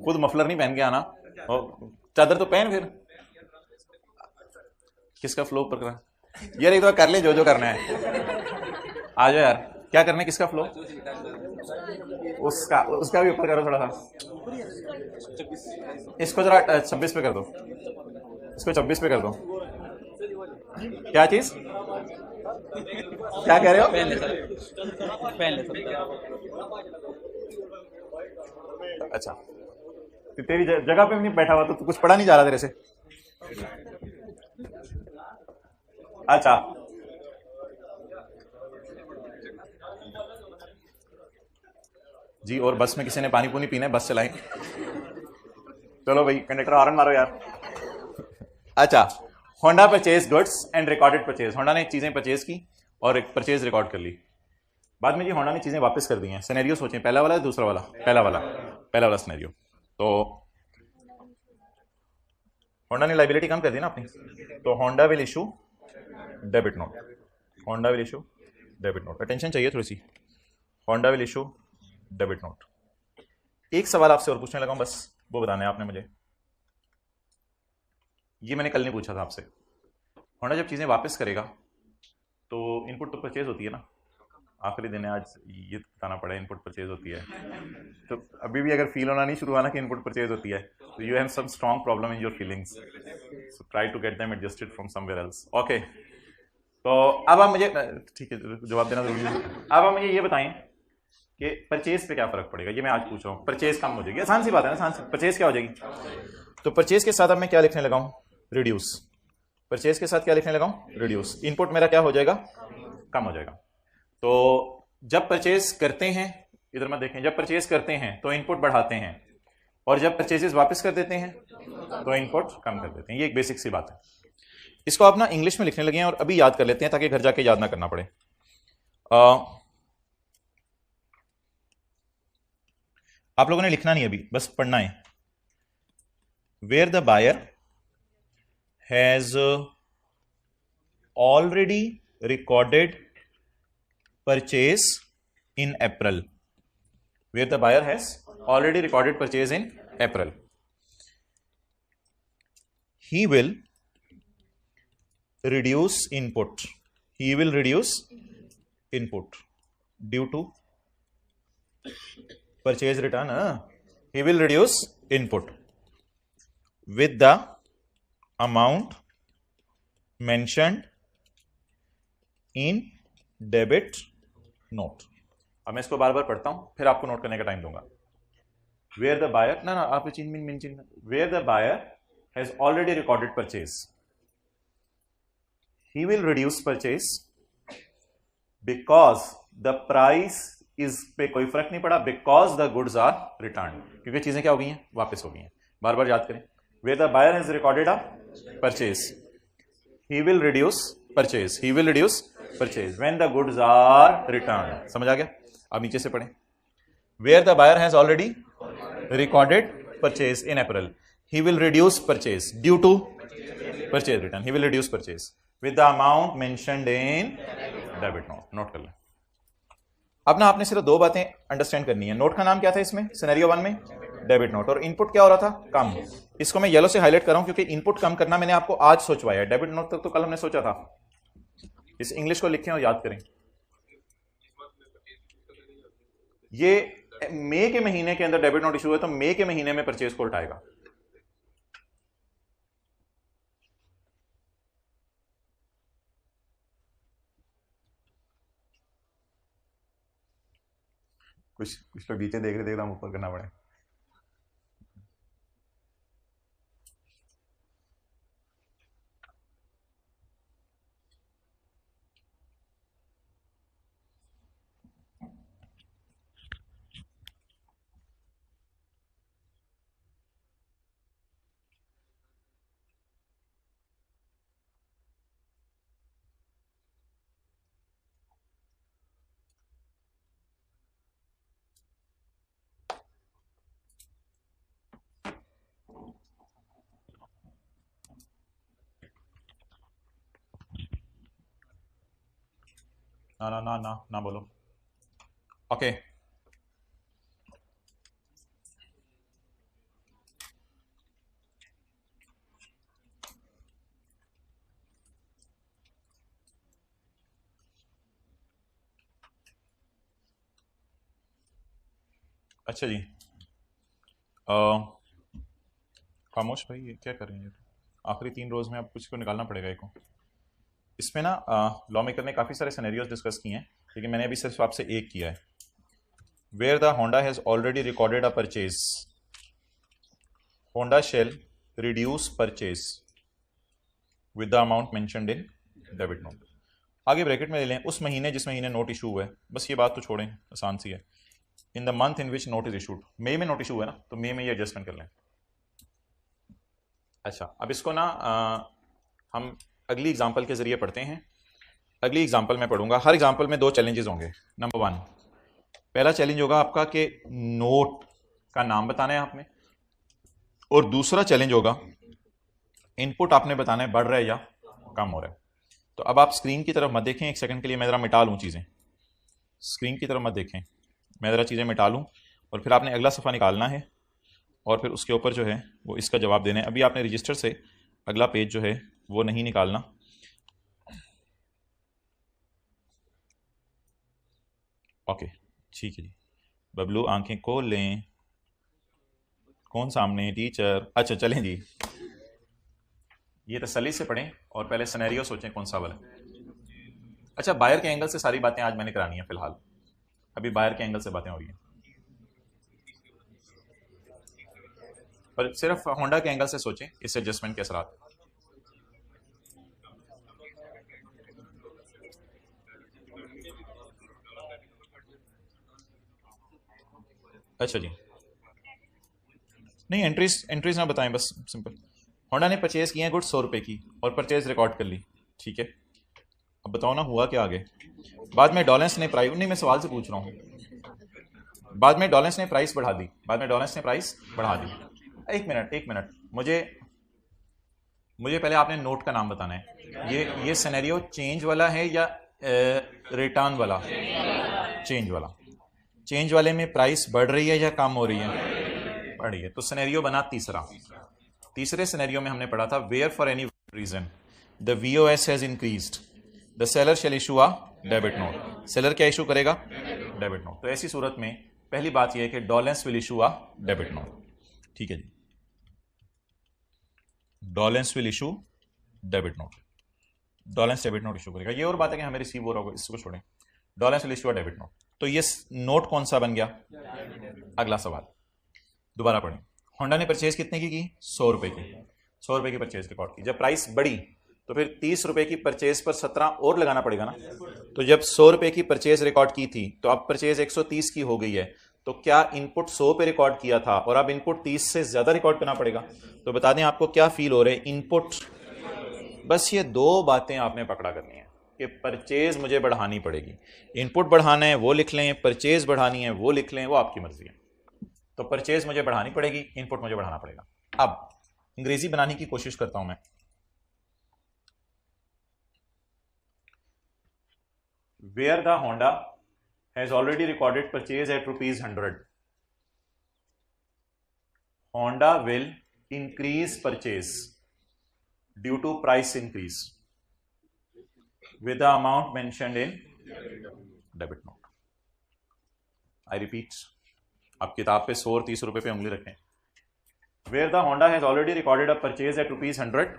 खुद मफलर नहीं पहन के आना, और चादर तो पहन। फिर किसका फ्लो ऊपर करा यार, एक बार कर ले जो जो करना है। आ जाओ यार, क्या करना है, किसका फ्लो? उसका भी ऊपर करो थोड़ा सा। इसको जरा 26 पे कर दो, इसको 26 पे कर दो। क्या चीज, क्या कह रहे हो? अच्छा, तेरी जगह पे नहीं बैठा हुआ तो कुछ पढ़ा नहीं जा रहा तेरे से? अच्छा, जी, और बस में किसी ने पानी पूनी पीना है, बस चलाएं। चलो भाई, कंडक्टर हॉर्न मारो यार। अच्छा, Honda purchase goods and recorded purchase. Honda ने चीजें परचेज की और एक परचेज रिकॉर्ड कर ली। बाद में जी होंडा ने चीजें वापस कर दी हैं। सिनेरियो सोचें, पहला वाला दूसरा वाला, पहला वाला सिनेरियो। तो होंडा ने लाइबिलिटी कम कर दी ना अपनी, तो Honda will issue debit note, Honda will issue debit note. Attention चाहिए थोड़ी सी, Honda will issue debit note. एक सवाल आपसे और पूछने लगा हूं, बस वो बताना है आपने मुझे। ये मैंने कल नहीं पूछा था आपसे। होंडा जब चीज़ें वापस करेगा तो इनपुट तो परचेज होती है ना, आखिरी दिन है आज, ये बताना पड़ा इनपुट परचेज होती है। तो अभी भी अगर फील होना नहीं शुरू हुआ ना कि इनपुट परचेज होती है, तो you have some strong problem in your feelings, so try to get them adjusted from somewhere else. Okay, तो अब आप मुझे, ठीक है जवाब देना जरूरी है, अब आप मुझे ये बताएं कि परचेज पे क्या फर्क पड़ेगा। ये मैं आज पूछ रहा हूँ, परचेज कम हो जाएगी, आसान सी बात है ना, आसान, परचेज क्या हो जाएगी। तो परचेज के साथ अब मैं क्या लिखने लगा हूँ, रिड्यूस। परचेज के साथ क्या लिखने लगा हूँ, रिड्यूस। इनपुट मेरा क्या हो जाएगा, कम हो जाएगा। तो जब परचेज करते हैं, इधर मत देखें, जब परचेज करते हैं तो इनपुट बढ़ाते हैं, और जब परचेजेस वापस कर देते हैं तो इनपुट कम कर देते हैं। ये एक बेसिक सी बात है। इसको आप ना इंग्लिश में लिखने लगे हैं और अभी याद कर लेते हैं ताकि घर जाके याद ना करना पड़े। आप लोगों ने लिखना नहीं, अभी बस पढ़ना है। Where the buyer has already recorded purchase in April. Where the buyer has already recorded purchase in April. He will reduce input. He will reduce input due to purchase return. He will reduce input with the amount mentioned in debit note. अब मैं इसको बार बार पढ़ता हूं, फिर आपको note करने का time दूंगा। वेयर द बायर, ना आप where the buyer has already recorded purchase, he will reduce purchase because the price is पे कोई फर्क नहीं पड़ा, because the goods are return, क्योंकि चीजें क्या हो गई हैं, वापस हो गई हैं। बार बार याद करें, where the buyer has recorded a purchase, he will reduce purchase, he will reduce purchase when the goods are return. समझ आ गया। अब नीचे से पढ़ें, where the buyer has already recorded purchase in April, he will reduce purchase due to purchase return, he will reduce purchase with the amount mentioned in debit note. Note कर लें। अब ना आपने सिर्फ दो बातें अंडरस्टैंड करनी है। नोट का नाम क्या था इसमें, सिनेरियो 1 में डेबिट नोट, और इनपुट क्या हो रहा था, कम। इसको मैं येलो से हाईलाइट कर रहा हूं क्योंकि इनपुट कम करना मैंने आपको आज सोचवाया है, डेबिट नोट तक तो कल हमने सोचा था। इस इंग्लिश को लिखें और याद करें। ये मई के महीने के अंदर डेबिट नोट इशू है, तो मई के महीने में परचेज को उठाएगा। कुछ लोग नीचे देख रहे थे, ऊपर करना पड़े। ना ना ना ना ना बोलो। ओके, अच्छा जी। खामोश भाई, ये क्या कर रहे हैं? आखिरी 3 रोज में अब कुछ को निकालना पड़ेगा एक को। इसमें ना लॉ मेकर ने काफ़ी सारे सिनेरियोज डिस्कस किए हैं, लेकिन मैंने अभी सिर्फ आपसे एक किया है। Where the Honda has already recorded a purchase, Honda shall reduce purchase with the amount mentioned in debit note. आगे ब्रैकेट में ले लें उस महीने जिस महीने नोट इशू हुआ है, बस ये बात तो छोड़ें, आसान सी है। In the month in which note is issued, मई में नोट इशू हुआ है ना, तो मई में ये एडजस्टमेंट कर लें। अच्छा, अब इसको ना हम अगली एग्जाम्पल के जरिए पढ़ते हैं। अगली एग्जाम्पल मैं पढ़ूंगा। हर एग्जाम्पल में 2 चैलेंजेस होंगे। नंबर 1, पहला चैलेंज होगा आपका कि नोट का नाम बताना है आपने, और दूसरा चैलेंज होगा इनपुट आपने बताना है बढ़ रहा है या कम हो रहा है। तो अब आप स्क्रीन की तरफ मत देखें एक सेकंड के लिए, मैं ज़रा मिटा लूँ चीज़ें। स्क्रीन की तरफ मत देखें, मैं ज़रा चीज़ें मिटा लूँ, और फिर आपने अगला सफ़ा निकालना है और फिर उसके ऊपर जो है वो इसका जवाब देना है। अभी आपने रजिस्टर से अगला पेज जो है वो नहीं निकालना। ओके ठीक है जी। बबलू आंखें खोल लें। कौन सामने? टीचर। अच्छा चलें जी, ये तसल्ली से पढ़ें और पहले सिनेरियो सोचें कौन सा वाला। अच्छा, बायर के एंगल से सारी बातें आज मैंने करानी है फिलहाल, अभी बायर के एंगल से बातें हो रही हैं, पर सिर्फ होंडा के एंगल से सोचें इस एडजस्टमेंट के असरात। अच्छा जी, नहीं एंट्रीज ना बताएं, बस सिंपल। होंडा ने परचेज किए हैं गुड्स 100 रुपए की और परचेज रिकॉर्ड कर ली, ठीक है। अब बताओ ना हुआ क्या आगे। बाद में डॉलेंस ने प्राइस, नहीं मैं सवाल से पूछ रहा हूँ, बाद में डॉलेंस ने प्राइस बढ़ा दी, एक मिनट मुझे पहले आपने नोट का नाम बताना है। ये सिनेरियो चेंज वाला है या रिटर्न वाला? चेंज वाले में प्राइस बढ़ रही है या कम हो रही है? बढ़ रही है। तो सिनेरियो बना तीसरे सिनेरियो में हमने पढ़ा था, where for any reason the VOS has increased the seller shall issue a debit note. Seller क्या इशू करेगा? Debit note. तो ऐसी सूरत में पहली बात यह है कि Dollens will issue a debit note, ठीक है जी। Dollens will issue debit note, Dollens debit note issue करेगा। ये और बात है कि हमें रिसीव हो रहा होगा, इसको छोड़ें। Dawlance will issue a debit note, तो ये नोट कौन सा बन गया? अगला सवाल दोबारा पढ़ें। होंडा ने परचेज कितने की 100 रुपए की, 100 रुपए की परचेज रिकॉर्ड की। जब प्राइस बढ़ी तो फिर 30 रुपए की परचेज पर 17 और लगाना पड़ेगा ना। तो जब 100 रुपए की परचेज रिकॉर्ड की थी तो अब परचेज 130 की हो गई है, तो क्या इनपुट 100 पे रिकॉर्ड किया था और अब इनपुट 30 से ज्यादा रिकॉर्ड करना पड़ेगा? तो बता दें आपको क्या फील हो रहा है? इनपुट। बस ये दो बातें आपने पकड़ा करनी है कि परचेज मुझे बढ़ानी पड़ेगी। इनपुट बढ़ाना है वो लिख लें, परचेज बढ़ानी है वो लिख लें, वो आपकी मर्जी है। तो परचेज मुझे बढ़ानी पड़ेगी, इनपुट मुझे बढ़ाना पड़ेगा। अब अंग्रेजी बनाने की कोशिश करता हूं मैं। Where the Honda has already recorded purchase at ₹100, Honda will increase purchase due to price increase with the amount mentioned in debit note. I repeat, आप किताब पे 100 और 30 रुपए पे उंगली रखें। Where the Honda has already recorded a purchase at ₹100,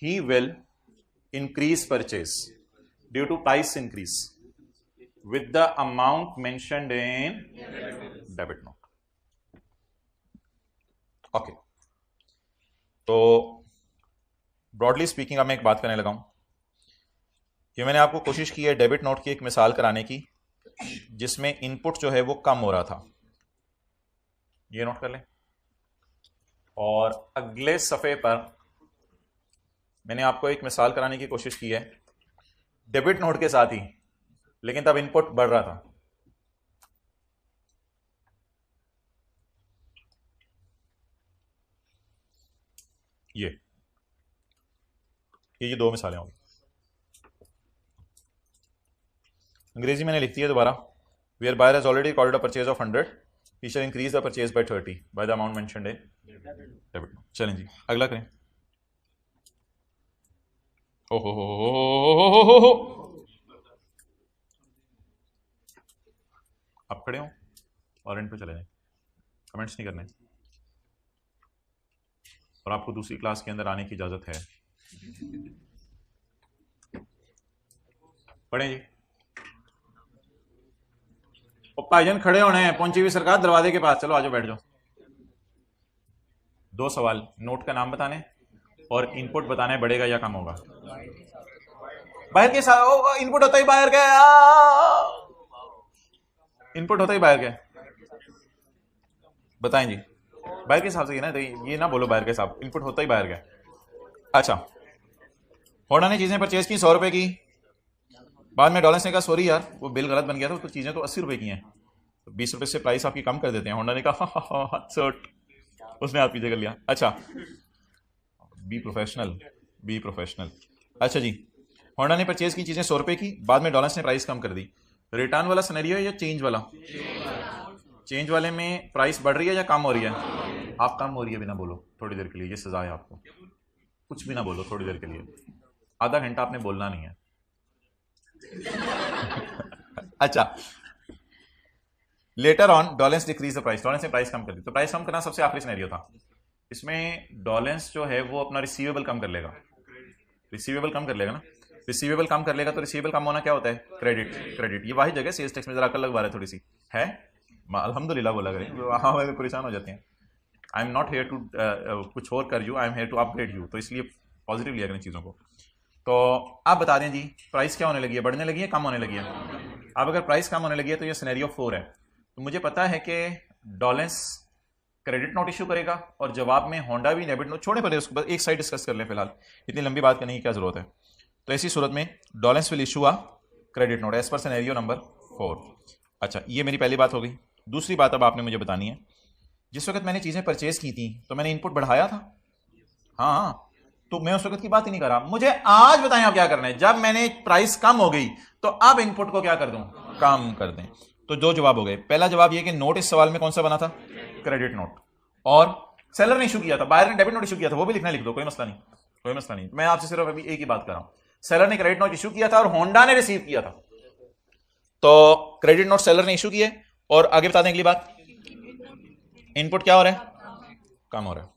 he will increase purchase due to price increase with the amount mentioned in debit note. Okay, तो broadly speaking अब मैं एक बात करने लगा हूं कि मैंने आपको कोशिश की है डेबिट नोट की एक मिसाल कराने की जिसमें इनपुट जो है वो कम हो रहा था, ये नोट कर लें। और अगले सफ़े पर मैंने आपको एक मिसाल कराने की कोशिश की है डेबिट नोट के साथ ही, लेकिन तब इनपुट बढ़ रहा था। ये दो मिसालें होंगी। अंग्रेजी मैंने लिख दी है दोबारा। Where buyer has already recorded a purchase of 100, he shall increase the purchase by 30 by the amount mentioned in debit note. चलें जी अगला करें। ओहो, आप खड़े हो और एंड पे चले जाएं, कमेंट्स नहीं करने, और आपको दूसरी क्लास के अंदर आने की इजाजत है। पढ़ें जी। भाईजान खड़े होने हैं, पहुंची हुई सरकार दरवाजे के पास, चलो आजो बैठ जाओ। दो सवाल, नोट का नाम बताने और इनपुट बताने बढ़ेगा या कम होगा। बाहर के साथ इनपुट होता ही बाहर का, इनपुट होता ही बाहर का, बताएं जी। बाहर के हिसाब से ये ना बोलो बाहर के हिसाब, इनपुट होता ही बाहर का। अच्छा, होंडा ने चीजें परचेज की 100 रुपए की, बाद में डॉलेंस ने कहा सॉरी यार वो बिल गलत बन गया था, तो चीजें तो 80 रुपए की हैं, तो 20 रुपए से प्राइस आपकी कम कर देते हैं। होंडा ने कहा उसने आप पीछे कर लिया। अच्छा, बी प्रोफेशनल। अच्छा जी, होंडा ने परचेज की चीजें 100 रुपए की, बाद में डॉलेंस ने प्राइस कम कर दी। रिटर्न वाला सिनेरियो या चेंज वाला? चेंज वाले में प्राइस बढ़ रही है या कम हो रही है? आप काम हो रही है बिना बोलो थोड़ी देर के लिए, ये सजा है आपको, कुछ भी ना बोलो थोड़ी देर के लिए, आधा घंटा आपने बोलना नहीं है। अच्छा, later on Dawlance decrease the price, Dawlance ने प्राइस कम कर दी, तो प्राइस कम करना सबसे आखिरी सिनेरियो था। इसमें डॉलेंस जो है वो अपना रिसीवेबल कम कर लेगा, रिसीवेबल कम कर लेगा ना, रिसीवेबल कम कर लेगा, तो रिसीवेबल कम होना क्या होता है, क्रेडिट। क्रेडिट ये वही जगह सेल्स टैक्स में जरा अकल लगवा रहे थोड़ी सी है, अल्हम्दुलिल्लाह बोला करें, वहाँ वाले परेशान हो जाते हैं। I am not here to कुछ और कर you, I am here to upgrade you, तो इसलिए पॉजिटिव लिया करें चीज़ों को। तो आप बता दें जी प्राइस क्या होने लगी है, बढ़ने लगी है, कम होने लगी है। अब अगर प्राइस कम होने लगी है तो ये सिनेरियो 4 है। तो मुझे पता है कि डॉलेंस क्रेडिट नोट इशू करेगा और जवाब में होंडा भी डेबिट नोट, छोड़े पहले उसको बस एक साइड डिस्कस कर लें फिलहाल, इतनी लंबी बात करने की क्या जरूरत है। तो ऐसी सूरत में Dawlance will issue a credit note as per scenario number 4। अच्छा, ये मेरी पहली बात हो गई। दूसरी बात अब आपने मुझे बतानी है, जिस वक्त मैंने चीज़ें परचेज की थी तो मैंने इनपुट बढ़ाया था, हाँ, तो मैं उस वक्त की बात ही नहीं कर रहा। मुझे आज बताएं आप क्या करना है, जब मैंने प्राइस कम हो गई तो अब इनपुट को क्या कर दूं, कम कर दें। तो दो जवाब हो गए। पहला जवाब ये कि नोट इस सवाल में कौन सा बना था, क्रेडिट नोट, और सेलर ने इशू किया था, बायर ने डेबिट नोट इशू किया था, वो भी लिखना लिख दो, कोई मसला नहीं, कोई मसला नहीं। मैं आपसे सिर्फ अभी एक ही बात कर रहा हूं, सेलर ने क्रेडिट नोट इशू किया था और होंडा ने रिसीव किया था। तो क्रेडिट नोट सेलर ने इशू किए, और आगे बता दें अगली बात, इनपुट क्या हो रहा है, कम हो रहा है।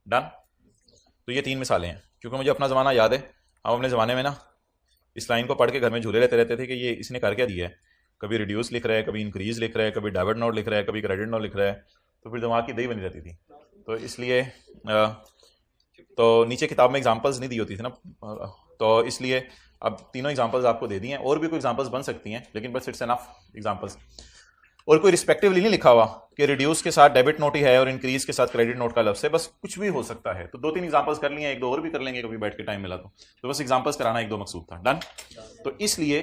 डन। तो ये 3 मिसालें हैं, क्योंकि मुझे अपना ज़माना याद है। हम अपने ज़माने में ना इस लाइन को पढ़ के घर में झूले लेते रहते थे कि ये इसने कर क्या दिया है, कभी रिड्यूस लिख रहा है, कभी इंक्रीज लिख रहा है, कभी डेबिट नोट लिख रहा है, कभी क्रेडिट नोट लिख रहा है, तो फिर दिमाग की दही बनी रहती थी। तो इसलिए तो नीचे किताब में एग्जांपल्स नहीं दी होती थी ना, तो इसलिए अब तीनों एग्जांपल्स आपको दे दी हैं, और भी कोई एग्जांपल्स बन सकती हैं, लेकिन बस इट्स एनफ एग्जांपल्स। और कोई रिस्पेक्टिवली नहीं लिखा हुआ कि रिड्यूस के साथ डेबिट नोट ही है और इंक्रीज के साथ क्रेडिट नोट का लफ्ज़ है, बस कुछ भी हो सकता है। तो 2-3 एग्जांपल्स कर लिए, 1-2 और भी कर लेंगे कभी बैठ के टाइम मिला तो बस एग्जांपल्स कराना 1-2 मकसूद था। डन। तो इसलिए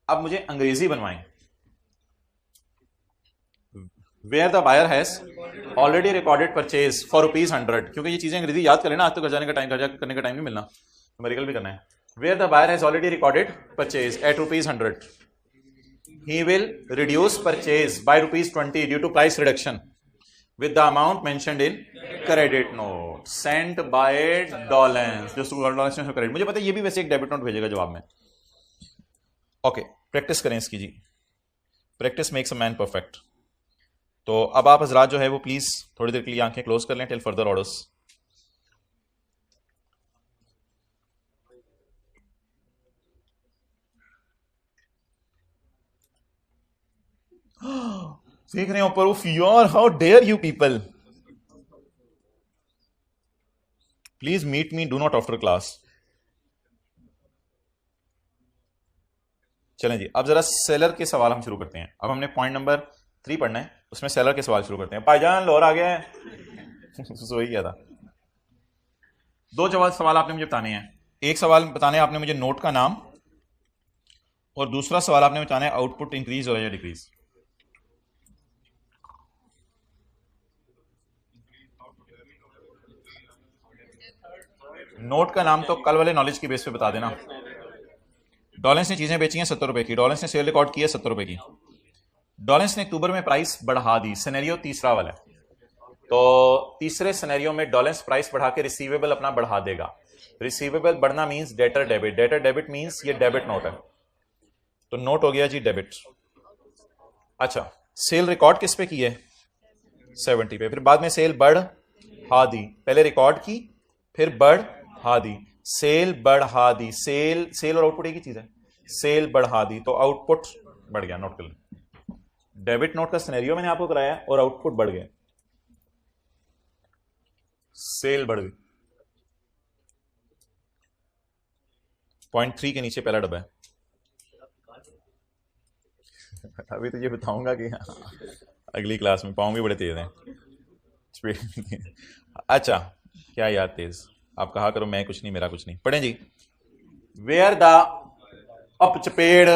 अब मुझे अंग्रेजी बनवाएं, where the buyer has already recorded purchase for ₹100, क्योंकि ये चीजें अंग्रेजी याद करें ना, आज तो घर जाने का टाइम, घर करने का टाइम नहीं मिलना, तो मेडिकल भी करना है। Where the buyer has already recorded purchase at ₹100, he will reduce purchase by ₹20 due to price reduction with the amount mentioned in credit note sent by Dolens, जो डॉलेंस में क्रेडिट। मुझे पता है ये भी वैसे एक डेबिट नोट भेजेगा जवाब में। ओके, प्रैक्टिस करें इसकी जी, practice makes a man perfect. तो अब आप हजरात जो है वो प्लीज थोड़ी देर के लिए आंखें क्लोज कर लें टिल फर्दर ऑर्डर्स। देख रहे हैं ऊपर, of your, how dare you people, please meet me, do not after class. चलें जी, अब जरा सेलर के सवाल हम शुरू करते हैं। अब हमने पॉइंट नंबर 3 पढ़ना है, उसमें सेलर के सवाल शुरू करते हैं। भाईजान लोर आ गया है सो ही क्या था। 2 सवाल आपने मुझे बताने हैं। एक सवाल बताने आपने मुझे नोट का नाम, और दूसरा सवाल आपने बताना है आउटपुट इंक्रीज हो रहा है या डिक्रीज। नोट का नाम तो कल वाले नॉलेज की बेस पे बता देना। डॉलेंस ने चीजें बेची हैं 70 रुपए की, डॉलेंस ने सेल रिकॉर्ड की है 70 रुपए की, डॉलेंस ने अक्टूबर में प्राइस बढ़ा दी, सिनेरियो तीसरा वाला है। तो तीसरे सिनेरियो में डॉलेंस प्राइस बढ़ा के रिसीवेबल अपना बढ़ा देगा। रिसीवेबल बढ़ना means debtor debit, debtor debit means ये डेबिट नोट है, तो नोट हो गया जी डेबिट। अच्छा, सेल रिकॉर्ड किस पे की है, 70 पे, फिर बाद में सेल बढ़ा दी, पहले रिकॉर्ड की फिर बढ़ा दी, सेल बढ़ा दी, सेल और आउटपुट एक ही चीज है, सेल बढ़ा दी तो आउटपुट बढ़ गया। नोट कर लें, डेबिट नोट का सिनेरियो मैंने आपको कराया और आउटपुट बढ़ गया, सेल बढ़ गई। पॉइंट 3 के नीचे पहला डब्बा है। अभी तो ये बताऊंगा कि अगली क्लास में पाऊं भी बड़े तेज हैं। अच्छा, क्या याद तेज, आप कहा करो मैं कुछ नहीं, मेरा कुछ नहीं। पढ़ें जी, वेयर द अप चपेड़,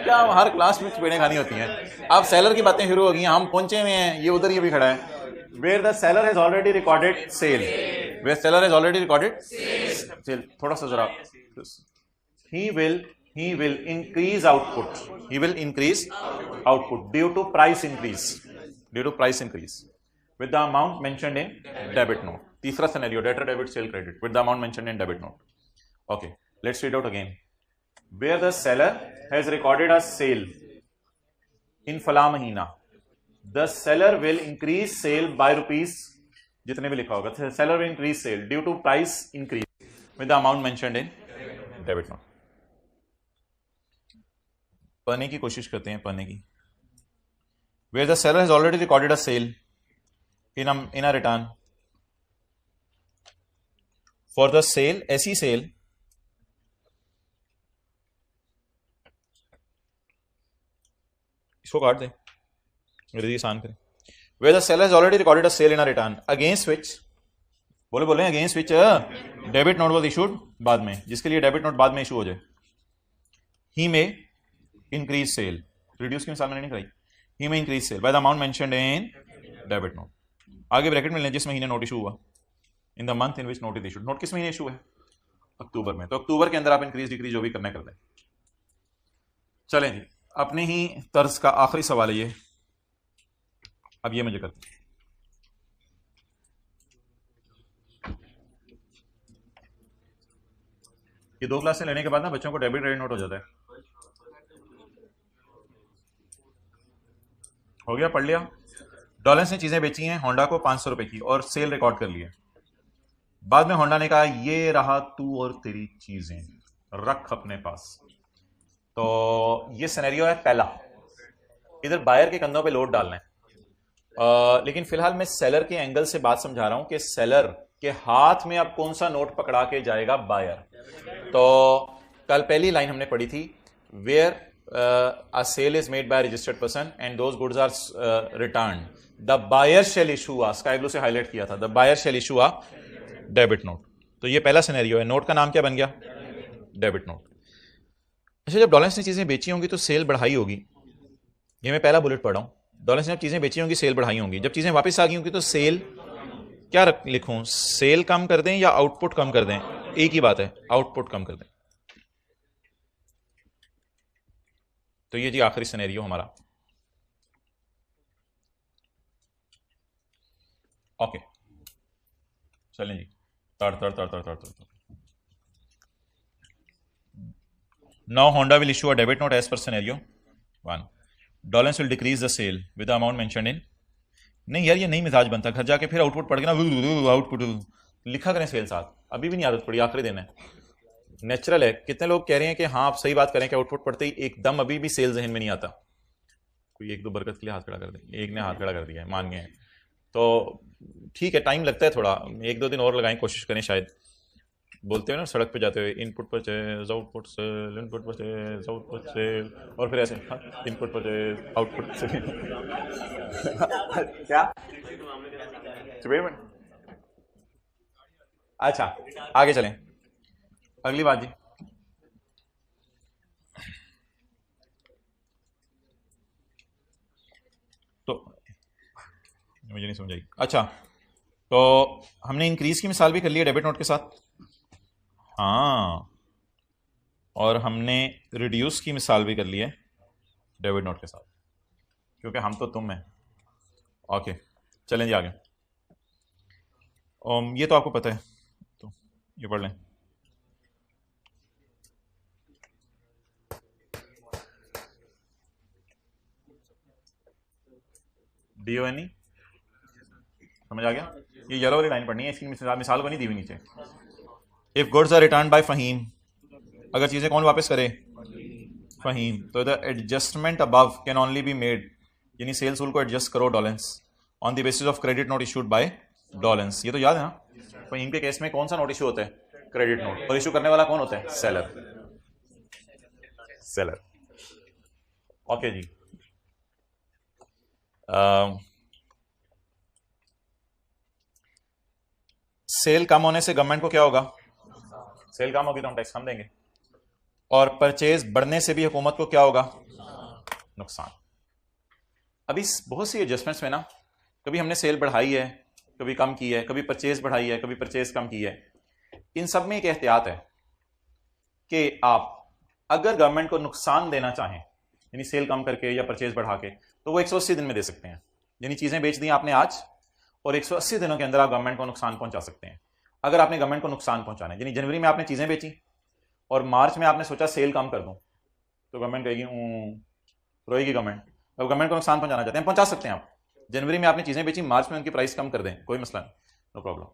क्या हर क्लास में चपेड़ें खानी होती हैं। अब सेलर की बातें शुरू हो गई हैं, हम पहुंचे हुए हैं, ये उधर ये भी खड़ा है। Where the seller has already recorded sale, where seller has already recorded sale, थोड़ा सा जरा, he will increase output, he will increase output due to price increase, due to price increase। with the amount mentioned in debit note. तीसरा scenario, debtor debit sale credit with the amount mentioned in debit note. Okay, let's read out again. Where the seller has recorded a sale in फला महीना, the seller will increase sale by rupees, जितने भी लिखा होगा, seller will increase sale due to price increase with the amount mentioned in debit note. पढ़ने की कोशिश करते हैं, पढ़ने की. Where the seller has already recorded a sale in a return for the sale, ऐसी sale इसको काट दें, मेरे लिए आसान करें. Where the seller has already recorded a sale in a return against which, बोले against which debit note was issued बाद में, जिसके लिए debit note बाद में issue हो जाए. He may increase sale, reduce की मिसाल मैंने नहीं कराई. He may increase sale by the amount mentioned in debit note. आगे ब्रैकेट में लें जिस महीने नोट इशू हुआ, इन the month in which note is issued. Note किस महीने इशू है? अक्टूबर में. तो अक्टूबर के अंदर आप इंक्रीज डिक्रीज जो भी करना कर दें. चलें जी, अपने ही तर्ज का आखिरी सवाल है ये. अब ये मुझे करते हैं. ये 2 क्लासें लेने के बाद ना बच्चों को डेबिट क्रेडिट नोट हो जाता है. हो गया, पढ़ लिया. डॉलेंस ने चीजें बेची हैं होंडा को 500 रुपए की और सेल रिकॉर्ड कर लिए. बाद में होंडा ने कहा ये रहा तू और तेरी चीजें, रख अपने पास. तो ये सिनेरियो है पहला. इधर बायर के कंधों पे लोड डालना है. लेकिन फिलहाल मैं सेलर के एंगल से बात समझा रहा हूं कि सेलर के हाथ में अब कौन सा नोट पकड़ा के जाएगा बायर. तो कल पहली लाइन हमने पढ़ी थी, where a sale is made by a registered person and those goods are returned, the buyer shall issue a, sky blue से हाईलाइट किया था, the buyer shall issue a debit note. तो ये पहला सिनेरियो है. नोट का नाम क्या बन गया? Debit note. अच्छा, जब डॉलेंस ने चीजें बेची होंगी तो सेल बढ़ाई होगी. ये मैं पहला बुलेट पढ़ रहा हूं. डॉलेंस ने जब चीजें बेची होंगी सेल बढ़ाई होंगी. जब चीजें वापस आ गई होंगी तो सेल क्या लिखूं? सेल कम कर दें या आउटपुट कम कर दें? एक ही बात है, आउटपुट कम कर दें. तो ये जी आखिरी सिनेरियो हमारा. ओके, चलें जी. तड़. Now Honda will issue a debit note as per scenario 1. Dawlance will decrease the sale with the amount mentioned in. नहीं यार, ये नहीं मिजाज बनता. घर जाके फिर आउटपुट पढ़ के ना आउटपुट लिखा करें सेल साथ. अभी भी नहीं आदत पड़ी, आखिरी दिन है. नेचुरल है. कितने लोग कह रहे हैं कि हाँ आप सही बात करें कि आउटपुट पढ़ते ही एकदम अभी भी सेल जहन में नहीं आता. कोई 1-2 बरकत के लिए हाथ खड़ा कर दे. एक ने हाथ खड़ा कर दिया है, मान गए हैं. तो ठीक है, टाइम लगता है थोड़ा, 1-2 दिन और लगाएं, कोशिश करें. शायद बोलते हैं ना सड़क पे जाते हुए, input purchase output sale, input purchase output sale, और फिर ऐसे इनपुट परचेज आउटपुट सेल. क्या अच्छा, आगे चलें. अगली बात जी. तो मुझे नहीं समझ आई. अच्छा, तो हमने इंक्रीज की मिसाल भी कर ली है डेबिट नोट के साथ. हाँ, और हमने रिड्यूस की मिसाल भी कर ली है डेबिट नोट के साथ, क्योंकि हम तो तुम हैं. ओके, चलें जी आगे. ये तो आपको पता है, तो ये पढ़ लें. DONE समझ आ गया. ये येलो वाली लाइन पढ़नी है, इसकी मिसाल को नहीं दी हुई नीचे. If goods are return by Faheem, अगर चीजें कौन वापस करे? फहीम. तो the adjustment above can only be made, यानी सेल्स रूल को एडजस्ट करो Dawlance on the basis of credit note issued by Dawlance. ये तो याद है ना. फहीम के केस में कौन सा नोट इशू होता है? Credit note. और इशू करने वाला कौन होता है? सेलर. ओके जी. सेल कम होने से गवर्नमेंट को क्या होगा? सेल कम होगी तो हम टैक्स कम देंगे. और परचेज बढ़ने से भी हुकूमत को क्या होगा? नुकसान. अभी बहुत सी एडजस्टमेंट्स में ना, कभी हमने सेल बढ़ाई है, कभी कम की है, कभी परचेज बढ़ाई है, कभी परचेज कम की है. इन सब में एक एहतियात है कि आप अगर गवर्नमेंट को नुकसान देना चाहें, यानी सेल कम करके या परचेज बढ़ा के, तो वो 180 दिन में दे सकते हैं. यानी चीजें बेच दी आपने आज और 180 दिनों के अंदर आप गवर्नमेंट को नुकसान पहुंचा सकते हैं। अगर आपने गवर्नमेंट को नुकसान पहुंचाना है, यानी जनवरी में आपने चीजें बेची और मार्च में आपने सोचा सेल कम कर दूं, तो गवर्नमेंट कहेगी रोएगी गवर्नमेंट। अब गवर्नमेंट को नुकसान पहुंचाना चाहते हैं, पहुंचा सकते हैं आप। जनवरी में आपने चीजें बेची, मार्च में उनकी प्राइस कम कर दें, कोई मसला नहीं, नो प्रॉब्लम।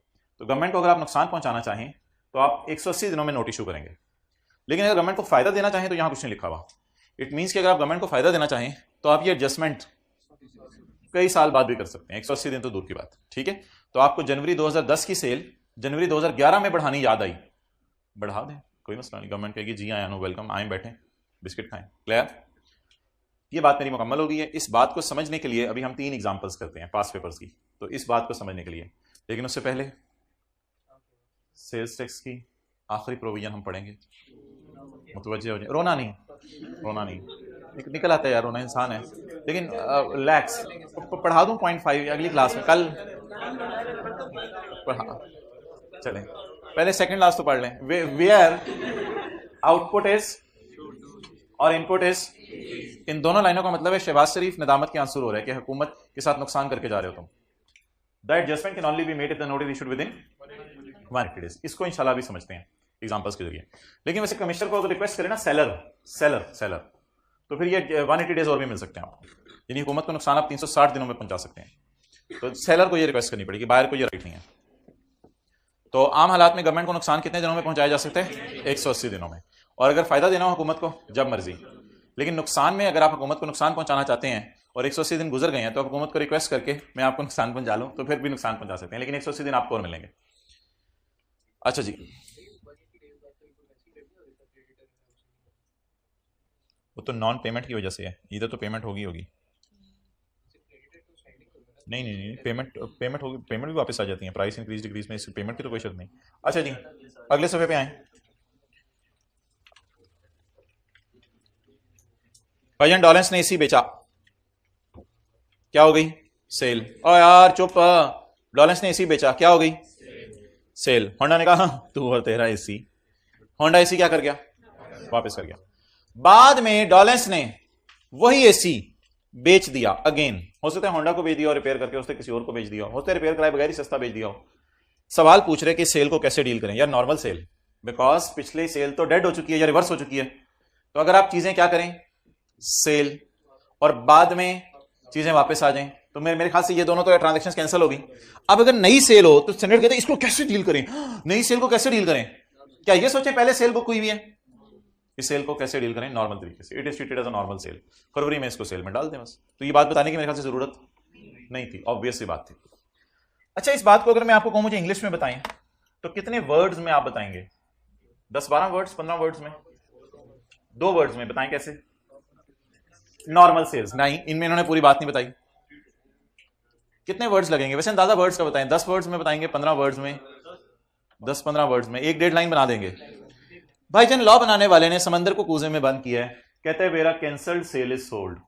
तो गवर्नमेंट को अगर आप नुकसान पहुंचाना चाहें तो आप 180 दिनों में नोट इशू करेंगे। लेकिन अगर गवर्नमेंट को फायदा देना चाहें तो यहां कुछ नहीं लिखा हुआ। इट मीन्स कि अगर आप गवर्नमेंट को फायदा देना चाहें तो आप ये एडजस्टमेंट कई साल बाद भी कर सकते हैं, 180 दिन तो दूर की बात, ठीक है। तो आपको जनवरी 2010 की सेल जनवरी 2011 में बढ़ानी याद आई, बढ़ा दें, कोई मसला नहीं। गवर्नमेंट कहेगी जी आया नो वेलकम, आए बैठे बिस्किट खाएं। क्लियर? ये बात मेरी मुकम्मल हो गई है। इस बात को समझने के लिए अभी हम 3 एग्जांपल्स करते हैं पास पेपर्स की, तो इस बात को समझने के लिए। लेकिन उससे पहले सेल्स टैक्स की आखिरी प्रोविजन हम पढ़ेंगे। मुतवज्जे हो जाए, रोना नहीं, रोना नहीं, निकल आता है यार, रोना इंसान है। लेकिन लैक्स पढ़ा दूं 0.5 अगली क्लास में, कल पढ़ा। चलें पहले सेकंड लास्ट तो पढ़ लें। वेयर आउटपुट इज और इनपुट इज, इन दोनों लाइनों का मतलब है शहबाज शरीफ नदामत के आंसू रो रहे हैं कि हुकूमत के साथ नुकसान करके जा रहे हो तुम। That adjustment can only be made if the note is issued with in 180 days. इसको इंशाल्लाह भी समझते हैं एग्जांपल्स के जरिए। लेकिन वैसे कमिश्नर को अगर रिक्वेस्ट करें ना सेलर तो फिर ये 180 डेज और भी मिल सकते हैं आपको, यानी हुकूमत को नुकसान आप 360 दिनों में पहुंचा सकते हैं। तो सेलर को ये रिक्वेस्ट करनी पड़ेगी, बायर को ये राइट नहीं है। तो आम हालात में गवर्नमेंट को नुकसान कितने दिनों में पहुंचाया जा सकता है? 180 दिनों में। और अगर फायदा देना हो हुकूमत को, जब मर्जी। लेकिन नुकसान में अगर आप हुकूमत को नुकसान पहुंचाना चाहते हैं और 180 दिन गुजर गए हैं, तो हुकूमत को रिक्वेस्ट करके मैं आपको नुकसान पहुंचा लूं, तो फिर भी नुकसान पहुंचा सकते हैं, लेकिन 180 दिन आपको और मिलेंगे। अच्छा जी, वो तो नॉन पेमेंट की वजह से है, इधर तो पेमेंट होगी नहीं, पेमेंट होगी, पेमेंट भी वापस आ जाती है प्राइस इंक्रीज डिक्रीज में, इससे पेमेंट की तो कोई शर्त नहीं। अच्छा जी, अगले सफे पे आए। भाईजान डॉलेंस ने एसी बेचा, क्या हो गई? सेल। ओ यार चुप, डॉलेंस ने एसी बेचा, क्या हो गई? सेल। होंडा ने कहा तू और तेरा एसी, होंडा एसी क्या कर गया? वापस कर गया। बाद में डॉलेंस ने वही एसी बेच दिया अगेन। हो सकता है होंडा को बेच दिया और रिपेयर करके उसने किसी और को बेच दिया, हो सकता है रिपेयर कराए बगैर ही सस्ता बेच दिया हो। सवाल पूछ रहे कि सेल को कैसे डील करें? यार नॉर्मल सेल, बिकॉज पिछली सेल तो डेड हो चुकी है या रिवर्स हो चुकी है। तो अगर आप चीजें क्या करें? सेल, और बाद में चीजें वापस आ जाएं, तो मेरे ख्याल से ये दोनों तो ट्रांजैक्शंस कैंसिल हो गई। अब अगर नई सेल हो तो स्टैंडर्ड कहते हैं इसको कैसे डील करें, नई सेल को कैसे डील करें? क्या ये सोचें पहले सेल बुक हुई हुई है, इस सेल को कैसे डील करें? नॉर्मल तरीके से, it is treated as a normal sale, फरवरी में इसको सेल में डाल दें बस। तो ये बात बताने की मेरे ख्याल से जरूरत नहीं थी, ऑब्वियस सी बात थी। अच्छा, इस बात को अगर मैं आपको कहूं मुझे इंग्लिश में बताएं, तो कितने वर्ड्स में आप बताएंगे? 10-12 वर्ड्स, 15 वर्ड्स में? 2 वर्ड्स में बताएं कैसे? Normal sales. नहीं, इनमें इन्होंने पूरी बात नहीं बताई। कितने वर्ड्स लगेंगे वैसे? अंदाजा वर्ड्स का बताएं। 10 वर्ड्स में बताएंगे, 15 वर्ड्स में? 10-15 वर्ड्स में 1-1.5 लाइन बना देंगे। भाईजान लॉ बनाने वाले ने समंदर को कूजे में बंद किया है, कहते हैं मेरा कैंसल्ड सेल इज सोल्ड।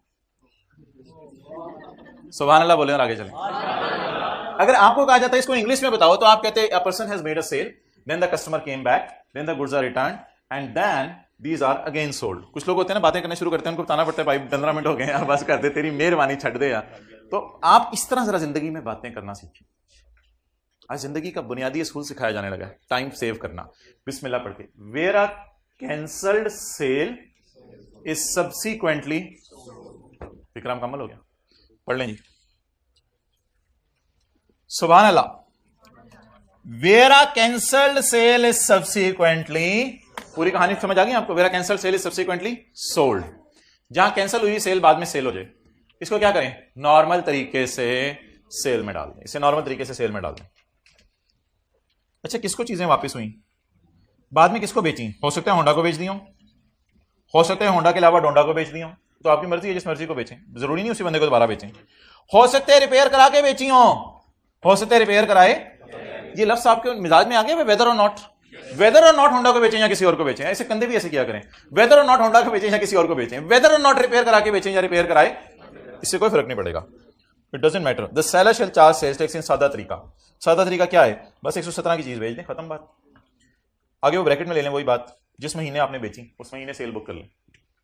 सुभान अल्लाह बोले और आगे चलें। अगर आपको कहा जाता है इसको इंग्लिश में बताओ, तो आप कहते हैं a person has made a sale, then the customer came back, then the goods are return and then these are again sold. कुछ लोग होते हैं ना बातें करने शुरू करते हैं, उनको बताना पड़ता है भाई 15 मिनट हो गए यार, बस कर दे, तेरी मेहरबानी छੱਡ दे यार। तो आप इस तरह जरा जिंदगी में बातें करना सीखिए। आज जिंदगी का बुनियादी असूल सिखाया जाने लगा है, टाइम सेव करना। बिस्मिल्लाह पढ़ के, where a cancelled sale is subsequently, फिक्रा मुकम्मल हो गया, पढ़ लें जी। सुभान अल्लाह। Where a cancelled sale is subsequently, पूरी कहानी समझ आ गई आपको? Where a cancelled sale is subsequently sold. जहां कैंसिल हुई सेल बाद में सेल हो जाए, इसको क्या करें? नॉर्मल तरीके से सेल में डाल दें, इसे नॉर्मल तरीके से सेल में डाल दें। अच्छा, किसको चीजें वापस हुई? बाद में किसको बेची? हो सकता है होंडा को बेच दी हो सकता है होंडा के अलावा डोंडा को बेच दी हो, तो आपकी मर्जी है, जिस मर्जी को बेचें, जरूरी नहीं उसी बंदे को दोबारा बेचें। हो सकते हैं रिपेयर करा के बेची हो सकते हैं रिपेयर कराए। ये लफ्ज आपके मिजाज में आ गया, वेदर और नॉट, वेदर और नॉट होंडा को बेचें या किसी और को बेचें। ऐसे कंधे भी ऐसे किया करें, वेदर और नॉट होंडा को बेचें या किसी और को बेचें, वेदर और नॉट रिपेयर करा के बेचें या रिपेयर कराए, इससे कोई फर्क नहीं पड़ेगा। It doesn't matter. The seller shall charge sales tax in सादा तरीका। सादा तरीका क्या है? बस 117 की चीज बेच दें, खत्म बात। आगे वो ब्रैकेट में ले लें वही बात, जिस महीने आपने बेची उस महीने सेल बुक कर लें।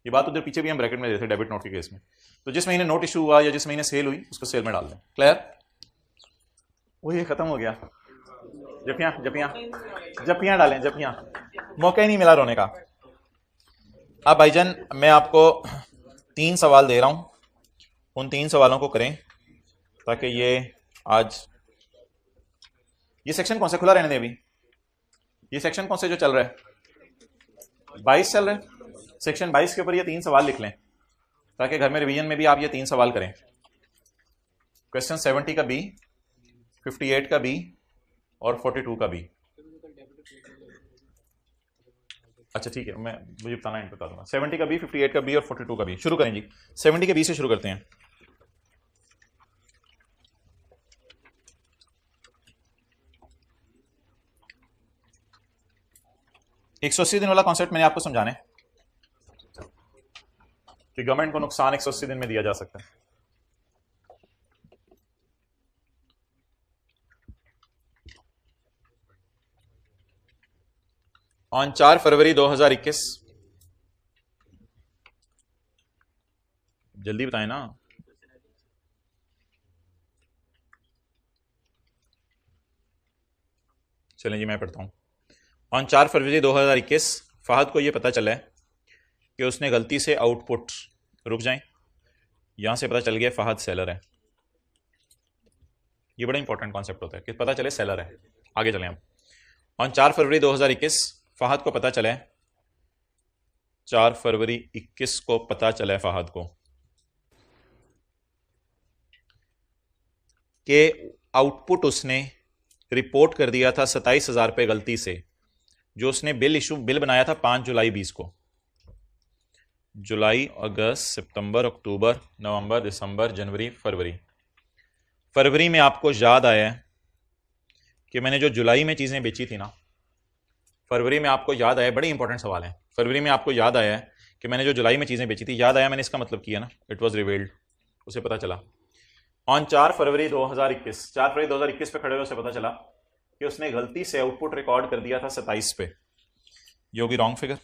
ये बात उधर पीछे भी हम ब्रैकेट में देते थे डेबिट नोट के केस में। तो जिस महीने नोट इशू हुआ या जिस महीने सेल हुई उसको सेल में डाल दें। क्लियर? वो ये खत्म हो गया। जपियां जपियां जपियां डालें, जपियां, मौका ही नहीं मिला रोने का। अब भाईजान मैं आपको 3 सवाल दे रहा हूं, उन 3 सवालों को करें ताकि ये आज, ये सेक्शन कौन सा खुला रहने दे अभी, ये सेक्शन कौन से जो चल रहा है 22 चल रहा है, सेक्शन 22 के ऊपर ये 3 सवाल लिख लें ताकि घर में रिवीजन में भी आप ये 3 सवाल करें। क्वेश्चन 70 का बी, 58 का बी और 42 का बी। अच्छा ठीक है, मैं मुझे बताना है, बता दूंगा। 70 का बी, 58 का बी और 42 का बी। शुरू करें जी, 70 के बी से शुरू करते हैं। एक 180 दिन वाला कॉन्सेप्ट मैंने आपको समझाना है कि गवर्नमेंट को नुकसान 180 दिन में दिया जा सकता है। ऑन 4 फरवरी 2021, जल्दी बताएं ना, चलें जी मैं पढ़ता हूं। ऑन 4 फरवरी 2021 फहद को यह पता चला है कि उसने गलती से आउटपुट, रुक जाएं, यहां से पता चल गया फहद सेलर है। ये बड़ा इंपॉर्टेंट कॉन्सेप्ट होता है कि पता चले सेलर है। आगे चलें अब। ऑन 4 फरवरी 2021 फहद को पता चला है, 4 फरवरी 21 को पता चला है फहद को कि आउटपुट उसने रिपोर्ट कर दिया था 27,000 रुपये गलती से, जो उसने बिल बनाया था 5 जुलाई 20 को। जुलाई, अगस्त, सितंबर, अक्टूबर, नवंबर, दिसंबर, जनवरी, फरवरी। फरवरी में आपको याद आया है कि मैंने जो जुलाई में चीज़ें बेची थी ना, फरवरी में आपको याद आया, बड़े इंपॉर्टेंट सवाल है। फरवरी में आपको याद आया है कि मैंने जो जुलाई में चीज़ें बेची थी, याद आया, मैंने इसका मतलब किया ना, इट वॉज रिवील्ड, उसे पता चला। ऑन 4 फरवरी 2021, 4 फरवरी 2021 पे खड़े हुए उसे पता चला कि उसने गलती से आउटपुट रिकॉर्ड कर दिया था 27 पे, ये होगी रॉन्ग फिगर।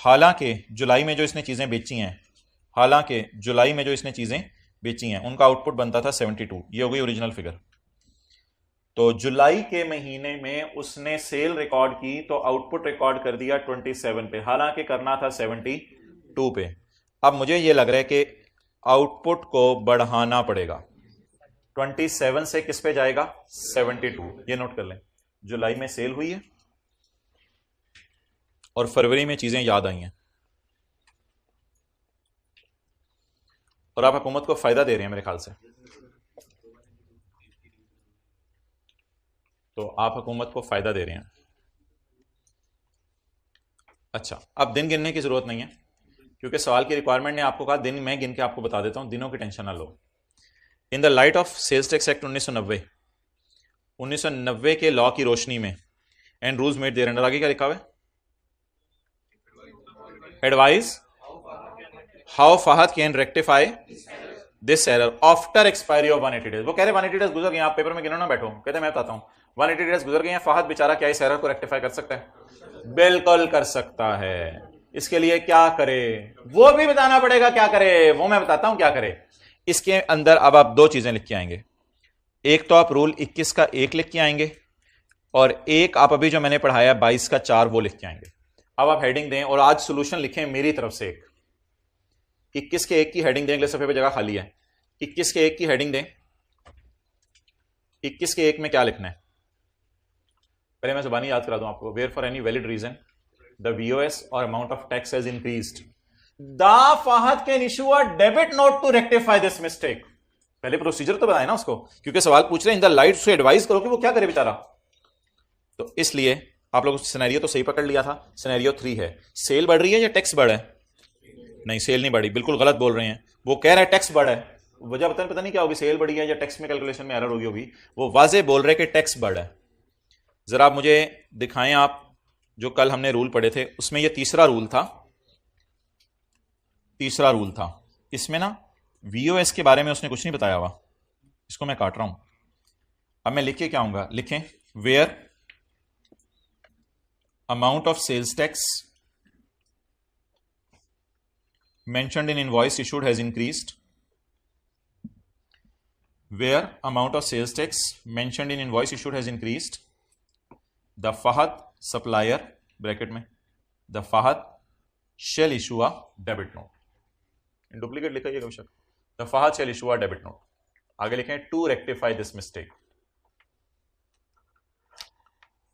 हालांकि जुलाई में जो इसने चीज़ें बेची हैं, हालांकि जुलाई में जो इसने चीज़ें बेची हैं उनका आउटपुट बनता था 72, ये हो गई ओरिजिनल फिगर। तो जुलाई के महीने में उसने सेल रिकॉर्ड की तो आउटपुट रिकॉर्ड कर दिया 27 पे, हालांकि करना था 72 पे। अब मुझे ये लग रहा है कि आउटपुट को बढ़ाना पड़ेगा, 27 से किस पे जाएगा, 72। ये नोट कर लें, जुलाई में सेल हुई है और फरवरी में चीजें याद आई हैं और आप हुकूमत को फायदा दे रहे हैं मेरे ख्याल से, तो आप हुकूमत को फायदा दे रहे हैं। अच्छा, अब दिन गिनने की जरूरत नहीं है क्योंकि सवाल की रिक्वायरमेंट ने आपको कहा दिन, मैं गिन के आपको बता देता हूं, दिनों की टेंशन ना लो। In the light of sales tax act 1990 के लॉ की रोशनी में and rules made there under, आगे क्या लिखा हुआ है, advise how Fahad can rectify this error after expiry of 180 days. वो कह रहे 180 डेज गुजर गए, आप पेपर में गिनो ना बैठो, कहते मैं बताता हूं 180 डेज गुजर गए हैं, फहद बेचारा क्या इस एरर को रेक्टिफाई कर सकता है, बिल्कुल कर सकता है। इसके लिए क्या करे वो भी बताना पड़ेगा, क्या करे वो मैं बताता हूं क्या करे। इसके अंदर अब आप 2 चीजें लिख के आएंगे, एक तो आप रूल 21 का 1 लिख के आएंगे और एक आप अभी जो मैंने पढ़ाया 22 का 4 वो लिख के आएंगे। अब आप हेडिंग दें और आज सोल्यूशन लिखें मेरी तरफ से, 21 के 1 की हेडिंग दें, अगले सफे पे जगह खाली है, 21 के 1 की हेडिंग दें। 21 के 1 में क्या लिखना है, पहले मैं जुबानी याद करा दूं आपको, where for any valid reason the VOS और amount of tax has increased, the Fahad can issue a debit note to rectify this mistake. पहले प्रोसीजर तो बताए ना उसको, क्योंकि सवाल पूछ रहे हैं इन द लाइट से एडवाइस करो कि वो क्या करे बेचारा। तो इसलिए आप लोग सिनेरियो तो सही पकड़ लिया था, सिनेरियो 3 है, सेल बढ़ रही है या टैक्स बढ़ा है, नहीं सेल नहीं बढ़ी, बिल्कुल गलत बोल रहे हैं, वो कह रहा है टैक्स बढ़ा है, वजह पता नहीं क्या होगी, सेल बढ़ी है या टैक्स में कैलकुलेशन में एरर होगी, वो वाजे बोल रहे कि टैक्स बढ़ा है। जरा आप मुझे दिखाएं, आप जो कल हमने रूल पढ़े थे उसमें ये तीसरा रूल था, इसमें ना वीओएस के बारे में उसने कुछ नहीं बताया हुआ, इसको मैं काट रहा हूं। अब मैं लिख के क्या आऊंगा, लिखें where amount of sales tax mentioned in invoice issued has increased, where amount of sales tax mentioned in invoice issued has increased, the Fahad supplier bracket में the Fahad shall issue a debit note. In duplicate लिखा है बेशक. The Fahad shall issue a debit note. आगे लिखें to rectify this mistake.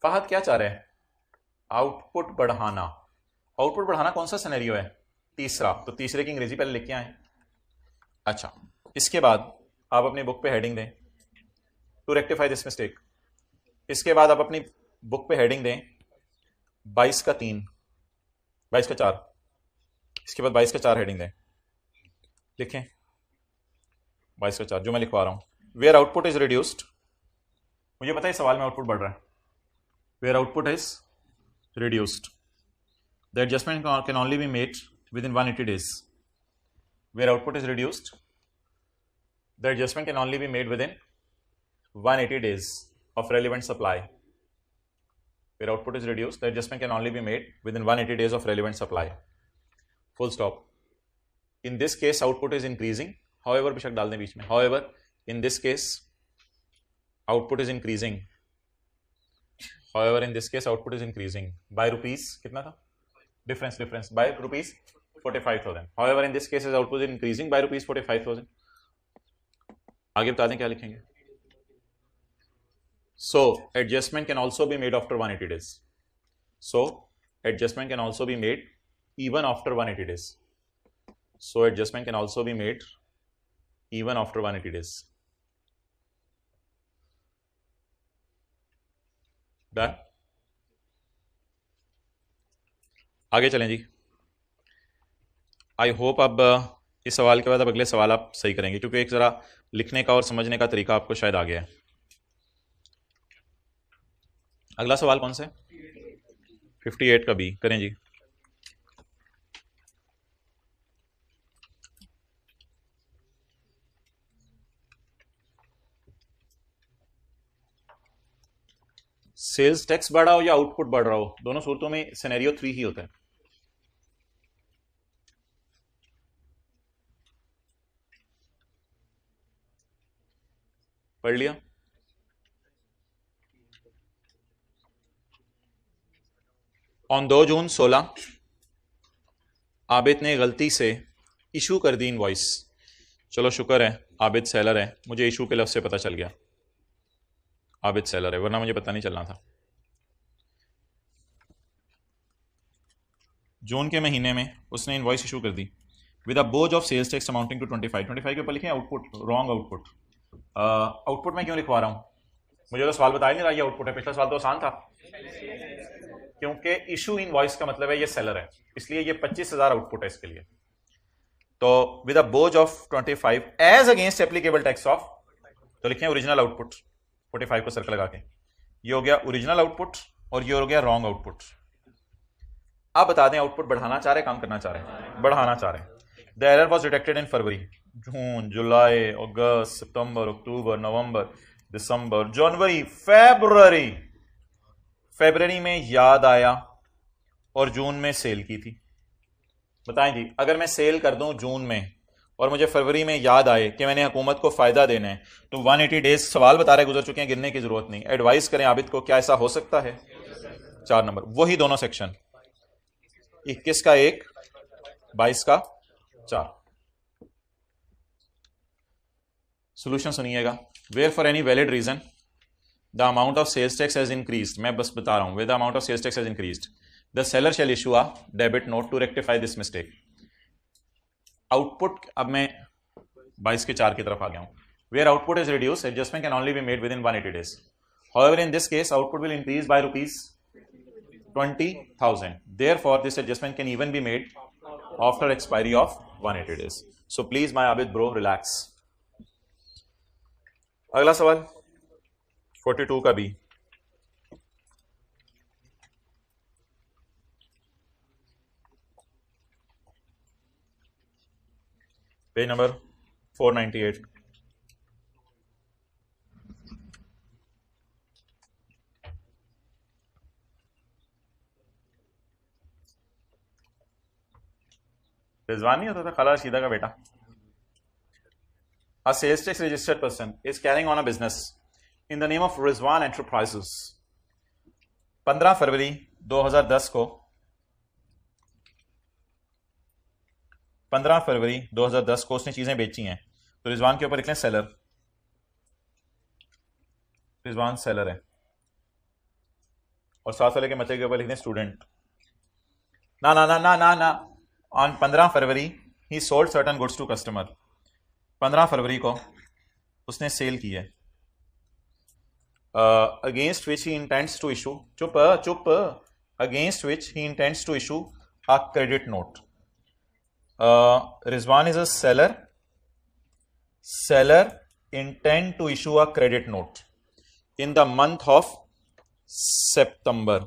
Fahad क्या चाह रहे हैं? आउटपुट बढ़ाना. आउटपुट बढ़ाना कौन सा सिनेरियो है? तीसरा. तो तीसरे की अंग्रेजी पहले लिख के आए. अच्छा, इसके बाद आप अपनी बुक पे हेडिंग दें टू रेक्टिफाई दिस मिस्टेक. इसके बाद आप अपनी बुक पे हेडिंग दें 22 का 3, 22 का 4. इसके बाद 22 का 4 हेडिंग दें. लिखें 22 का 4 जो मैं लिखवा रहा हूं. Where output is reduced. मुझे पता है सवाल में आउटपुट बढ़ रहा है. Where output is reduced, the adjustment can only be made within 180 days. Where output is reduced, the adjustment can only be made within 180 days of relevant supply. Where output is reduced, the adjustment can only be made within 180 days of relevant supply. Full stop. In this case, output is increasing. However, बेशक डाल दें बीच में. However, in this case, output is increasing. However, in this case, output is increasing by rupees. कितना था? Difference by rupees 45,000. However, in this case, his output is increasing by rupees 45,000. आगे बता दें क्या लिखेंगे. So adjustment can also be made after 180 days. So adjustment can also be made even after 180 days. So adjustment can also be made even after 180 days. Done. आगे चलें जी. I hope अब इस सवाल के बाद अब अगले सवाल आप सही करेंगे, क्योंकि एक ज़रा लिखने का और समझने का तरीका आपको शायद आ गया है. अगला सवाल कौन सा है? 58 का बी. करें जी. सेल्स टैक्स बढ़ा हो या आउटपुट बढ़ रहा हो, दोनों सूरतों में सिनेरियो 3 ही होता है. पढ़ लिया? ऑन 2 जून 16 आबिद ने गलती से इशू कर दी इनवॉइस. चलो शुक्र है आबिद सेलर है, मुझे इशू के लफ्ज़ से पता चल गया आबिद सेलर है, वरना मुझे पता नहीं चलना था. जून के महीने में उसने इनवॉइस इशू कर दी विद अ बोझ of sales tax amounting to 25 के ऊपर लिखें आउटपुट. Wrong output. आउटपुट में क्यों लिखवा रहा हूं? मुझे तो सवाल बताया नहीं रहा ये आउटपुट है. पिछला सवाल तो आसान था, क्योंकि इशू इनवॉइस का मतलब है ये सेलर है, इसलिए ये 25,000 आउटपुट है इसके लिए. तो विद अ बोझ of 25 as against applicable tax of, तो लिखें ओरिजिनल आउटपुट. 45 को सर्कल लगा के ये हो गया ओरिजिनल आउटपुट और ये हो गया रॉन्ग आउटपुट. आप बता दें आउटपुट बढ़ाना चाह रहे, काम करना चाह रहे? बढ़ाना चाह रहे. The error was detected in फरवरी, जून, जुलाई, अगस्त, सितंबर, अक्टूबर, नवंबर, दिसंबर, जनवरी, फरवरी में याद आया और जून में सेल की थी. बताएं जी, अगर मैं सेल कर दूं जून में और मुझे फरवरी में याद आए कि मैंने हुकूमत को फायदा देना है, तो 180 डेज सवाल बता रहे गुजर चुके हैं, गिनने की जरूरत नहीं. एडवाइस करें आबिद को, क्या ऐसा हो सकता है? 4 नंबर वही दोनों सेक्शन, 21 का 1, 22 का 4. सोल्यूशन सुनिएगा. Where for any valid reason the amount of sales tax has increased, मैं बस बता रहा हूं, where the amount of sales tax has increased, the seller shall issue a debit note to rectify this mistake. Output, अब मैं 22 के 4 की तरफ आ गया हूं. Where output is reduce, adjustment can only be made within 180 days. However, in this case, output will increase by rupees 20,000. Therefore, this adjustment can even be made after expiry of 180 days. So please, my Abid bro, relax. अगला सवाल 42 का B. Page number 498. Rizwan नहीं होता था, खाला रशीदा का बेटा. A sales tax registered person is carrying on a business in the name of Rizwan Enterprises. 15 फरवरी 2010 को 15 फरवरी 2010 को उसने चीजें बेची हैं, तो रिजवान के ऊपर लिख लें सेलर, रिजवान सेलर है, और साथ वाले के मते के ऊपर लिख दें स्टूडेंट। ना ना ना ना ना ना ऑन 15 फरवरी he sold certain goods to customer, 15 फरवरी को उसने सेल की है, against which he intends to issue, चुप against which he intends to issue a credit note. Rizwan is a seller intend to issue a credit note in the month of September।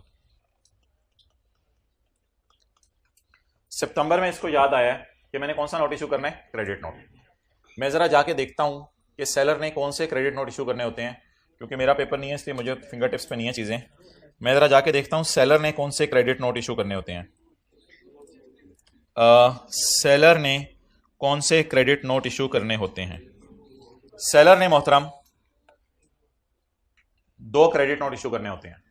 सितंबर में इसको याद आया कि मैंने कौन सा नोट इशू करना है, क्रेडिट नोट। मैं जरा जाके देखता हूं कि सेलर ने कौन से क्रेडिट नोट इशू करने होते हैं, क्योंकि मेरा पेपर नहीं है इसलिए मुझे फिंगर टिप्स पे नहीं है चीजें। मैं जरा जाके देखता हूं सेलर ने कौन से क्रेडिट नोट इशू करने होते हैं। सेलर ने कौन से क्रेडिट नोट इशू करने होते हैं। सेलर ने मोहतरम 2 क्रेडिट नोट इशू करने होते हैं।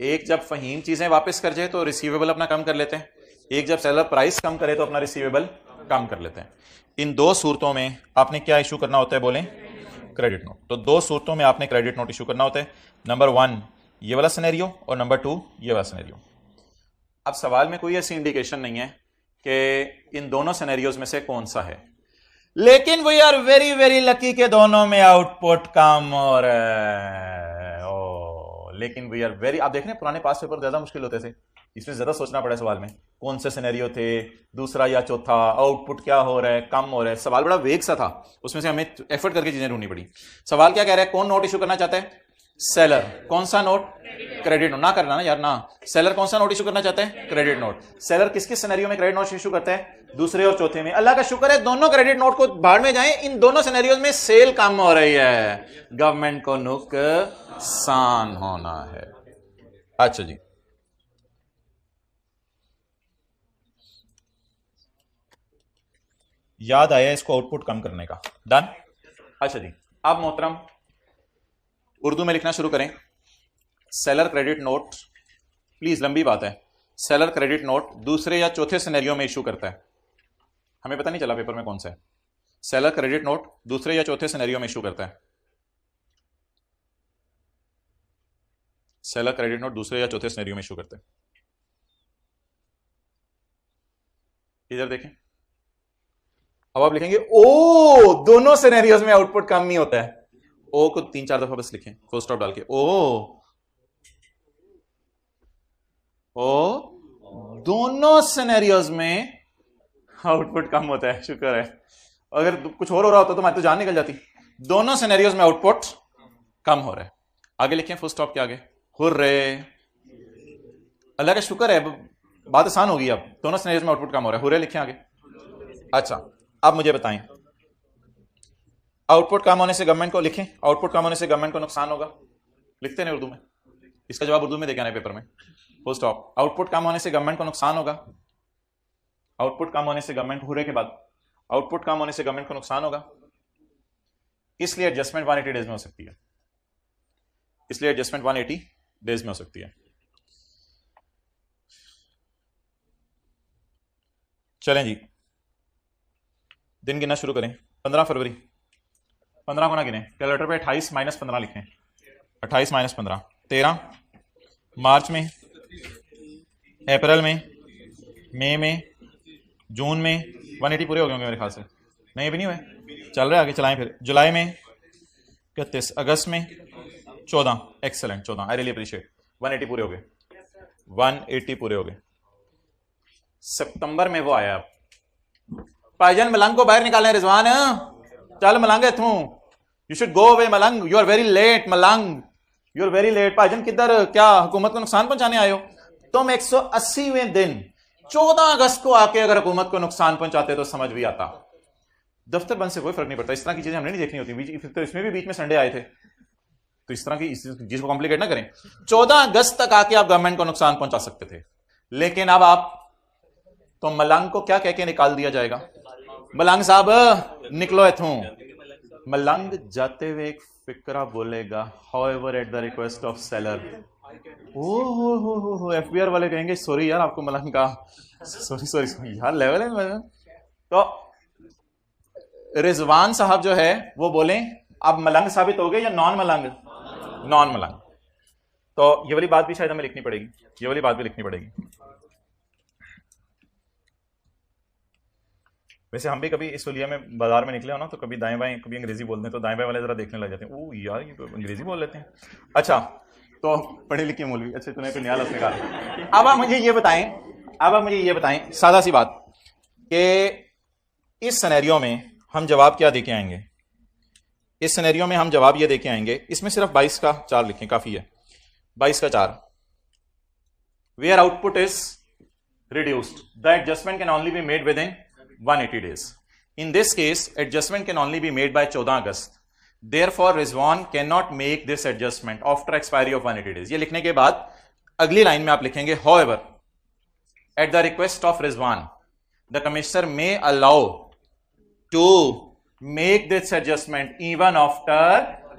एक जब फहीम चीजें वापस कर जाए तो रिसीवेबल अपना कम कर लेते हैं, एक जब सेलर प्राइस कम करे तो अपना रिसीवेबल कम कर लेते हैं। इन 2 सूरतों में आपने क्या इशू करना होता है, बोलें, क्रेडिट नोट। तो 2 सूरतों में आपने क्रेडिट नोट इशू करना होता है, नंबर 1 ये वाला सिनेरियो और नंबर 2 ये वाला सिनेरियो। अब सवाल में कोई ऐसी इंडिकेशन नहीं है कि इन दोनों सिनेरियोज में से कौन सा है, लेकिन we are very very lucky के दोनों में आउटपुट कम हो रहा है। लेकिन वी आर वेरी, आप देख रहे हैं पुराने पास पेपर ज्यादा मुश्किल होते थे, इसमें ज्यादा सोचना पड़ा सवाल में कौन से सिनेरियो थे, दूसरा या चौथा, आउटपुट क्या हो रहा है, कम हो रहा है। सवाल बड़ा वेग सा था, उसमें से हमें एफर्ट करके चीजें ढूंढनी पड़ी। सवाल क्या कह रहा है, कौन नोट इशू करना चाहता है, सेलर। कौन सा नोट, क्रेडिट नोट। ना करना ना यार ना, सेलर कौन सा नोट इशू करना चाहता है, क्रेडिट नोट। सेलर किस किस सिनेरियो में क्रेडिट नोट इशू करता है, दूसरे और चौथे में। अल्लाह का शुक्र है दोनों क्रेडिट नोट को भाड़ में जाएं, इन दोनों सिनेरियोज में सेल कम हो रही है, गवर्नमेंट को नुकसान होना है। अच्छा जी, याद आया इसको आउटपुट कम करने का, डन। अच्छा जी, अब मोहतरम उर्दू में लिखना शुरू करें। सेलर क्रेडिट नोट, प्लीज लंबी बात है, सेलर क्रेडिट नोट दूसरे या चौथे सिनेरियो में इशू करता है, हमें पता नहीं चला पेपर में कौन सा है। सेलर क्रेडिट नोट दूसरे या चौथे सिनेरियो में इशू करता है, सेलर क्रेडिट नोट दूसरे या चौथे सिनेरियो में इशू करता है। इधर देखें, अब आप लिखेंगे ओ दोनों सिनेरियोज में आउटपुट कम नहीं होता है। ओ को 3-4 दफा बस लिखें, फुल स्टॉप डाल के, ओ दोनों सिनेरियोज में आउटपुट कम होता है। शुक्र है, अगर कुछ और हो रहा होता तो मैं तो जान निकल जाती। दोनों सिनेरियोज में आउटपुट कम हो रहा है। आगे लिखें फुल स्टॉप के आगे, हुर्रे, अल्लाह का शुक्र है, बात आसान होगी। अब दोनों सिनेरियोज में आउटपुट कम हो रहा है, हुर्रे लिखें आगे। अच्छा, अब मुझे बताएं, आउटपुट कम होने से गवर्नमेंट को, लिखें आउटपुट कम होने से गवर्नमेंट को नुकसान होगा, लिखते हैं उर्दू में, इसका जवाब उर्दू में देके आना पेपर में, फुल स्टॉप। आउटपुट कम होने से गवर्नमेंट को नुकसान होगा, आउटपुट कम होने से गवर्नमेंट, हुर्रे के बाद, आउटपुट कम होने से गवर्नमेंट को नुकसान होगा, इसलिए एडजस्टमेंट 180 डेज में हो सकती है, इसलिए एडजस्टमेंट 180 डेज में हो सकती है। चलें जी, दिन गिनना शुरू करें। 15 फरवरी, 15 को ना गिने, कैलकुलेटर पे 28 माइनस 15 लिखें, 28 माइनस 15, 13 मार्च में, अप्रैल में, मई में, जून में, 180 पूरे हो गए होंगे मेरे ख्याल से, नहीं ये भी नहीं हुए, चल रहे आगे चलाएं। फिर जुलाई में 31, अगस्त में 14, एक्सेलेंट 14, आई रियली अप्रिशिएट, 180 पूरे हो गए, 180 पूरे हो गए। सितंबर में वो आया, भाईजान मलंग को बाहर निकालें, रिजवान चल मलंग है तू, you should go away Malang, you are very late Malang, you are very late. भाईजान किधर, क्या हुकूमत को नुकसान पहुंचाने आए हो तुम? 180वें दिन 14 अगस्त को आके अगर हुकूमत को नुकसान पहुंचाते तो समझ भी आता, दफ्तर बंद से कोई फर्क नहीं पड़ता। इस तरह की चीजें हमने नहीं देखनी होती, तो इसमें भी बीच में संडे आए थे, तो इस तरह की चीज को कॉम्प्लिकेट ना करें। 14 अगस्त तक आके आप गवर्नमेंट को नुकसान पहुंचा सकते थे, लेकिन अब आप तो मलंग को क्या कह के निकाल दिया जाएगा, मलंग साहब निकलो इथों, मलंग जाते हुए एक फिक्रा बोलेगा, however at the request of seller. ओ हो एफबीआर वाले कहेंगे सॉरी यार आपको मलंग का, सॉरी सॉरी सॉरी यार लेवल है। तो रिजवान साहब जो है वो बोले अब मलंग साबित हो गए या नॉन मलंग? नॉन मलंग। तो ये वाली बात भी शायद हमें लिखनी पड़ेगी, ये वाली बात भी लिखनी पड़ेगी। वैसे हम भी कभी इस हुलिया में बाजार में निकले हो ना, तो कभी दाएं बाएं कभी अंग्रेजी बोलते हैं तो दाएं बाएं वाले जरा देखने लग जाते हैं, ओ यार ये तो अंग्रेजी बोल लेते हैं। अच्छा तो पढ़े लिखे मौलवी, अच्छा तूने कोई नया लफ्ज़ निकाला। अब आप मुझे ये बताएं, सादा सी बात कि इस सिनेरियो में हम जवाब क्या देके आएंगे? इस सिनेरियो में हम जवाब ये देके आएंगे, इसमें सिर्फ 22 का 4 लिखें काफी है, 22 का 4। Where output is reduced, the adjustment can only be made within 180 days. In this case, adjustment can only be made by 14 August. Therefore, Rizwan cannot make this adjustment after expiry of 180 days. ये लिखने के बाद अगली line में आप लिखेंगे, however, at the request of Rizwan, the commissioner may allow to make this adjustment even after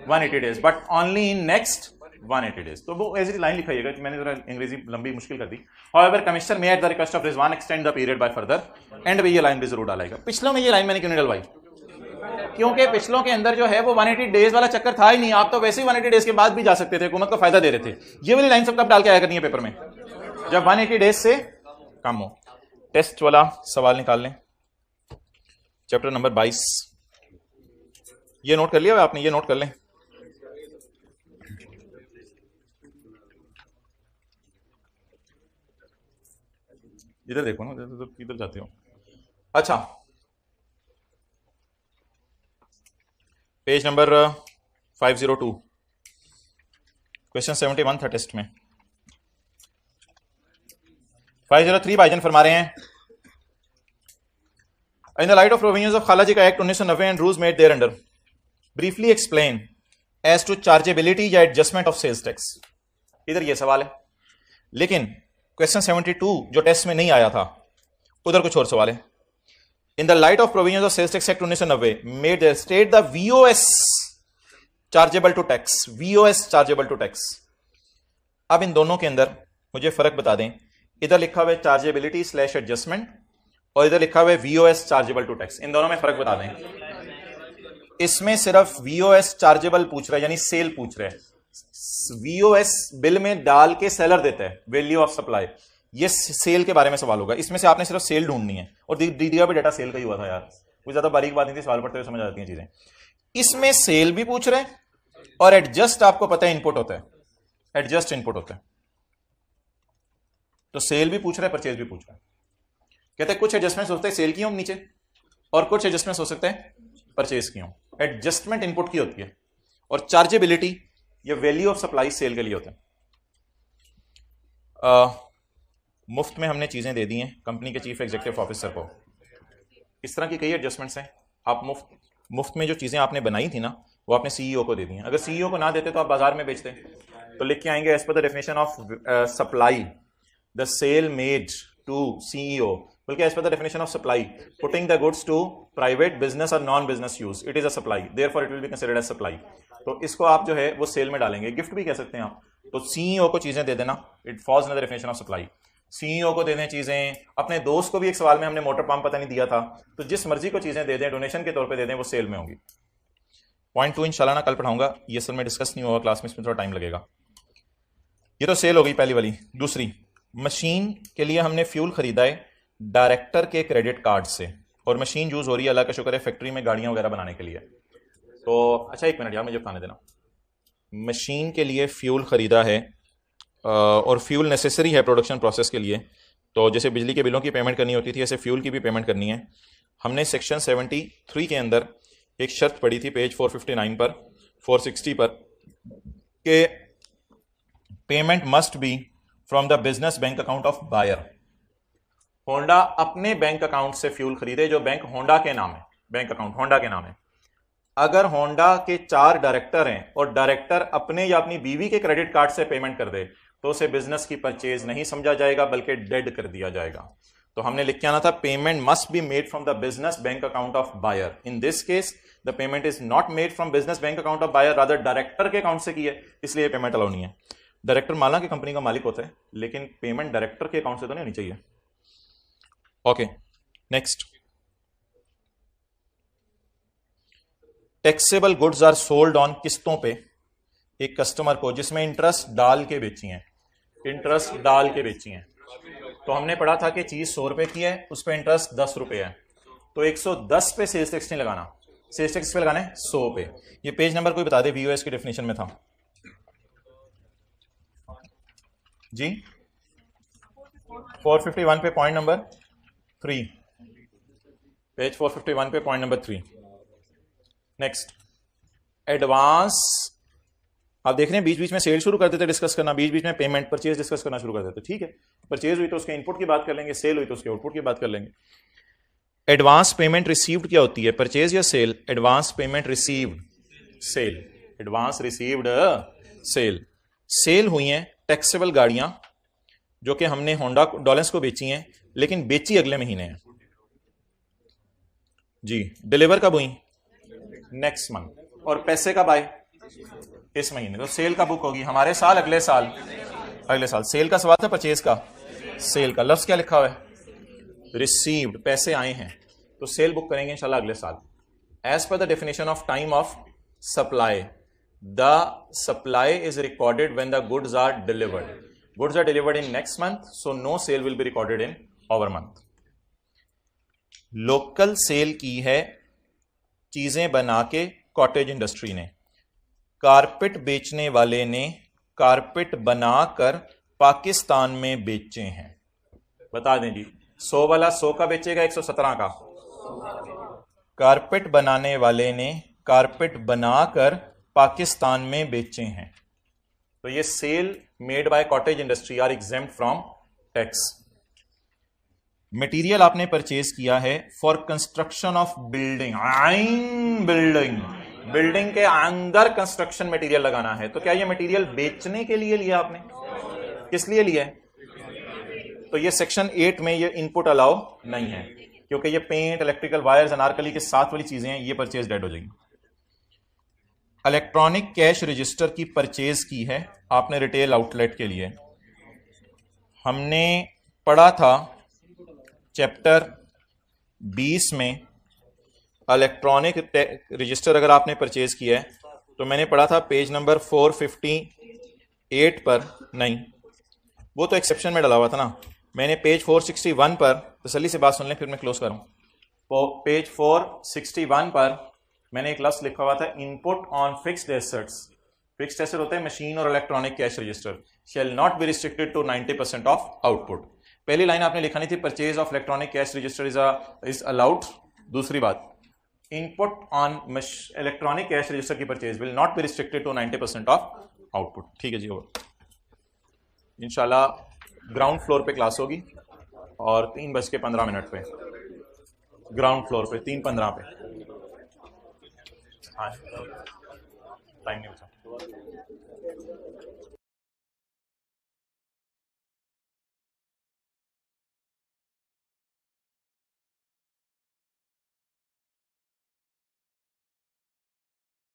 180 days, but only in next 180 days. तो वो ऐसी लाइन लिखाइएगा, मैंने जरा अंग्रेजी लंबी मुश्किल कर दी। However, commissioner may at the request of Rizwan extend the period by further. And में ये लाइन भी जरूर डालेगा। पिछलों में ये लाइन मैंने क्यों नहीं डलवाई? क्योंकि पिछलों के अंदर जो है वो 180 डेज वाला चक्कर था ही नहीं, आप तो वैसे ही 180 डेज के बाद भी जा सकते थे, हुकूमत को फायदा दे रहे थे। ये वाली लाइन सब कब डाल के आया करनी है पेपर में? जब 180 डेज से कम हो। टेस्ट वाला सवाल निकाल लें, चैप्टर नंबर 22। ये नोट कर लिया आपने? ये नोट कर लें। इधर देखो ना, किधर जाते हो? अच्छा, पेज नंबर 502, क्वेश्चन 71 था टेस्ट में। 503 भाईजान फरमा रहे हैं, in the light of provisions of खालाजी का act 1990 and rules made there under, briefly explain as to chargeability या एडजस्टमेंट ऑफ सेल्स टैक्स। इधर ये सवाल है, लेकिन क्वेश्चन 72 जो टेस्ट में नहीं आया था उधर कुछ और सवाल है। In the light of provisions of sales tax act 1990 made there state the VOS chargeable to tax, VOS chargeable to tax. अब इन दोनों के अंदर मुझे फर्क बता दें, इधर लिखा हुआ है चार्जेबिलिटी स्लैश एडजस्टमेंट और इधर लिखा हुआ है वीओएस चार्जेबल टू टैक्स, इन दोनों में फर्क बता दें। इसमें सिर्फ वीओएस चार्जेबल पूछ रहा है, यानी सेल पूछ रहा है। वीओएस बिल में डाल के सेलर देता है वैल्यू ऑफ सप्लाई, ये सेल के बारे में सवाल होगा। इसमें से आपने सिर्फ सेल ढूंढनी है, और दिया भी डेटा सेल का ही हुआ था यार, कोई ज्यादा बारीक बात नहीं थी, सवाल पढ़ते हुए समझ आ जाती हैं चीजें। इसमें सेल भी पूछ रहे हैं और एडजस्ट आपको पता है इनपुट होता है, एडजस्ट इनपुट होता है। तो सेल भी पूछ रहा है, परचेज भी पूछ रहा है। कहते हैं कुछ एडजस्टमेंट हो सकते हैं सेल की हों नीचे, और कुछ एडजस्टमेंट हो सकते हैं परचेज की हों। एडजस्टमेंट इनपुट की होती है और चार्जेबिलिटी या वैल्यू ऑफ सप्लाई सेल के लिए होता है। मुफ्त में हमने चीजें दे दी हैं कंपनी के चीफ एग्जीक्यूटिव ऑफिसर को, इस तरह की कई एडजस्टमेंट्स हैं। आप मुफ्त में जो चीजें आपने बनाई थी ना, वो आपने सीईओ को दे दी हैं। अगर सीईओ को ना देते तो आप बाजार में बेचते, तो लिख के आएंगे as per the definition of supply the sale made to CEO, बल्कि as per the definition of supply putting the goods to private business और non business use, it is a supply, therefore it will be considered as supply. तो इसको आप जो है वो cell में डालेंगे, गिफ्ट भी कह सकते हैं आप। तो सीईओ को चीजें दे देना, it falls in the definition of supply. CEO को दे दें चीजें, अपने दोस्त को भी एक सवाल में हमने मोटर पंप पता नहीं दिया था, तो जिस मर्जी को चीजें दे दें, डोनेशन के तौर पे दे दें, वो सेल में होंगी। पॉइंट 2 इंशाल्लाह ना कल पढ़ाऊंगा, ये असल में डिस्कस नहीं होगा क्लास में, इसमें थोड़ा टाइम लगेगा। ये तो सेल हो गई पहली वाली। दूसरी, मशीन के लिए हमने फ्यूल खरीदा है डायरेक्टर के क्रेडिट कार्ड से, और मशीन यूज हो रही है अल्लाह का शुक्र है फैक्ट्री में गाड़ियां वगैरह बनाने के लिए। तो अच्छा एक मिनट यार मुझे बताने देना, मशीन के लिए फ्यूल खरीदा है और फ्यूल नेसेसरी है प्रोडक्शन प्रोसेस के लिए, तो जैसे बिजली के बिलों की पेमेंट करनी होती थी, ऐसे फ्यूल की भी पेमेंट करनी है। हमने सेक्शन 73 के अंदर एक शर्त पड़ी थी पेज 459 पर 460 पर कि payment must be from the business bank account of buyer. Honda अपने बैंक अकाउंट से फ्यूल खरीदे, जो बैंक होंडा के नाम है, बैंक अकाउंट होंडा के नाम है। अगर होंडा के 4 डायरेक्टर हैं और डायरेक्टर अपने या अपनी बीवी के क्रेडिट कार्ड से पेमेंट कर दे, तो उसे बिजनेस की परचेज नहीं समझा जाएगा, बल्कि डेड कर दिया जाएगा। तो हमने लिख के आना था payment must be made from the business bank account of buyer. In this case the payment is not made from business bank account of buyer, rather director के अकाउंट से की है, इसलिए पेमेंट अलाउ नहीं है। डायरेक्टर माला की company का मालिक होता है, लेकिन पेमेंट डायरेक्टर के अकाउंट से तो नहीं होनी चाहिए। Okay, next. Taxable goods are sold on किस्तों पे एक कस्टमर को, जिसमें इंटरेस्ट डाल के बेची है, इंटरेस्ट डाल के बेची है। तो हमने पढ़ा था कि चीज 100 रुपए की है, उस पर इंटरेस्ट 10 रुपए है, तो 110 पे सेल्स टैक्स नहीं लगाना, सेल्स टैक्स पे लगाना है 100 पे। ये पेज नंबर कोई बता दे, वीओएस की डेफिनेशन में था जी, 451 पे पॉइंट नंबर 3, पेज 451 पे पॉइंट नंबर 3। Next, advance. आप देख रहे हैं बीच बीच में सेल शुरू कर देते डिस्कस करना, बीच बीच में पेमेंट परचेज डिस्कस करना शुरू कर देते। ठीक है, परचेज हुई तो उसके इनपुट की बात कर लेंगे, सेल हुई तो उसके आउटपुट की बात कर लेंगे। एडवांस पेमेंट रिसीव्ड क्या होती है, परचेज या सेल? Advance payment received, sale. Advance received sale. Sale हुई हैं टैक्सेबल गाड़ियां जो कि हमने होंडा डॉलेंस को बेची हैं, लेकिन बेची अगले महीने है जी। डिलीवर कब हुई? Next month. और पैसे कब आए? इस महीने। तो सेल का बुक होगी हमारे साल, अगले साल, अगले साल। सेल का सवाल था, परचेज का, सेल का। लफ्ज क्या लिखा हुआ है? रिसीव्ड, पैसे आए हैं, तो सेल बुक करेंगे इंशाल्लाह अगले साल। As per the definition of time of supply, the supply is recorded when the goods are delivered. Goods are delivered in next month, so no sale will be recorded in our month. Local sale की है चीजें बना के cottage industry ने। Carpet बेचने वाले ने carpet बनाकर पाकिस्तान में बेचे हैं। बता दें जी, 100 वाला 100 का बेचेगा, 117 का। कारपेट बनाने वाले ने कारपेट बनाकर पाकिस्तान में बेचे हैं। तो ये sale made by cottage industry are exempt from tax. Material आपने परचेज किया है for construction of building, building, building के अंदर कंस्ट्रक्शन मटेरियल लगाना है। तो क्या ये मटेरियल बेचने के लिए लिया आपने? किस लिए लिया है? तो ये सेक्शन 8 में ये इनपुट अलाउ नहीं है, क्योंकि ये पेंट, इलेक्ट्रिकल वायर्स, अनारकली के साथ वाली चीजें हैं, ये परचेज डेड हो जाएंगी। इलेक्ट्रॉनिक कैश रजिस्टर की परचेज की है आपने रिटेल आउटलेट के लिए। हमने पढ़ा था चैप्टर 20 में इलेक्ट्रॉनिक रजिस्टर अगर आपने परचेज किया है, तो मैंने पढ़ा था पेज नंबर 458 पर, नहीं वो तो एक्सेप्शन में डला हुआ था ना, मैंने पेज 461 पर, तसल्ली से बात सुन लें फिर मैं क्लोज करूं। पेज 461 पर मैंने एक लफ्ज लिखा हुआ था, input on fixed assets. Fixed asset होता है मशीन और electronic cash register, shall not be restricted to 90% of output. पहली लाइन आपने लिखानी थी, purchase of electronic cash register is allowed. दूसरी बात, input on electronic cash register की purchase will not be restricted to 90% of output. ठीक है जी, ओवर। इंशाल्लाह ग्राउंड फ्लोर पे क्लास होगी और 3:15 पे ग्राउंड फ्लोर पे 3:15 पे। हाँ, टाइम नहीं बचा।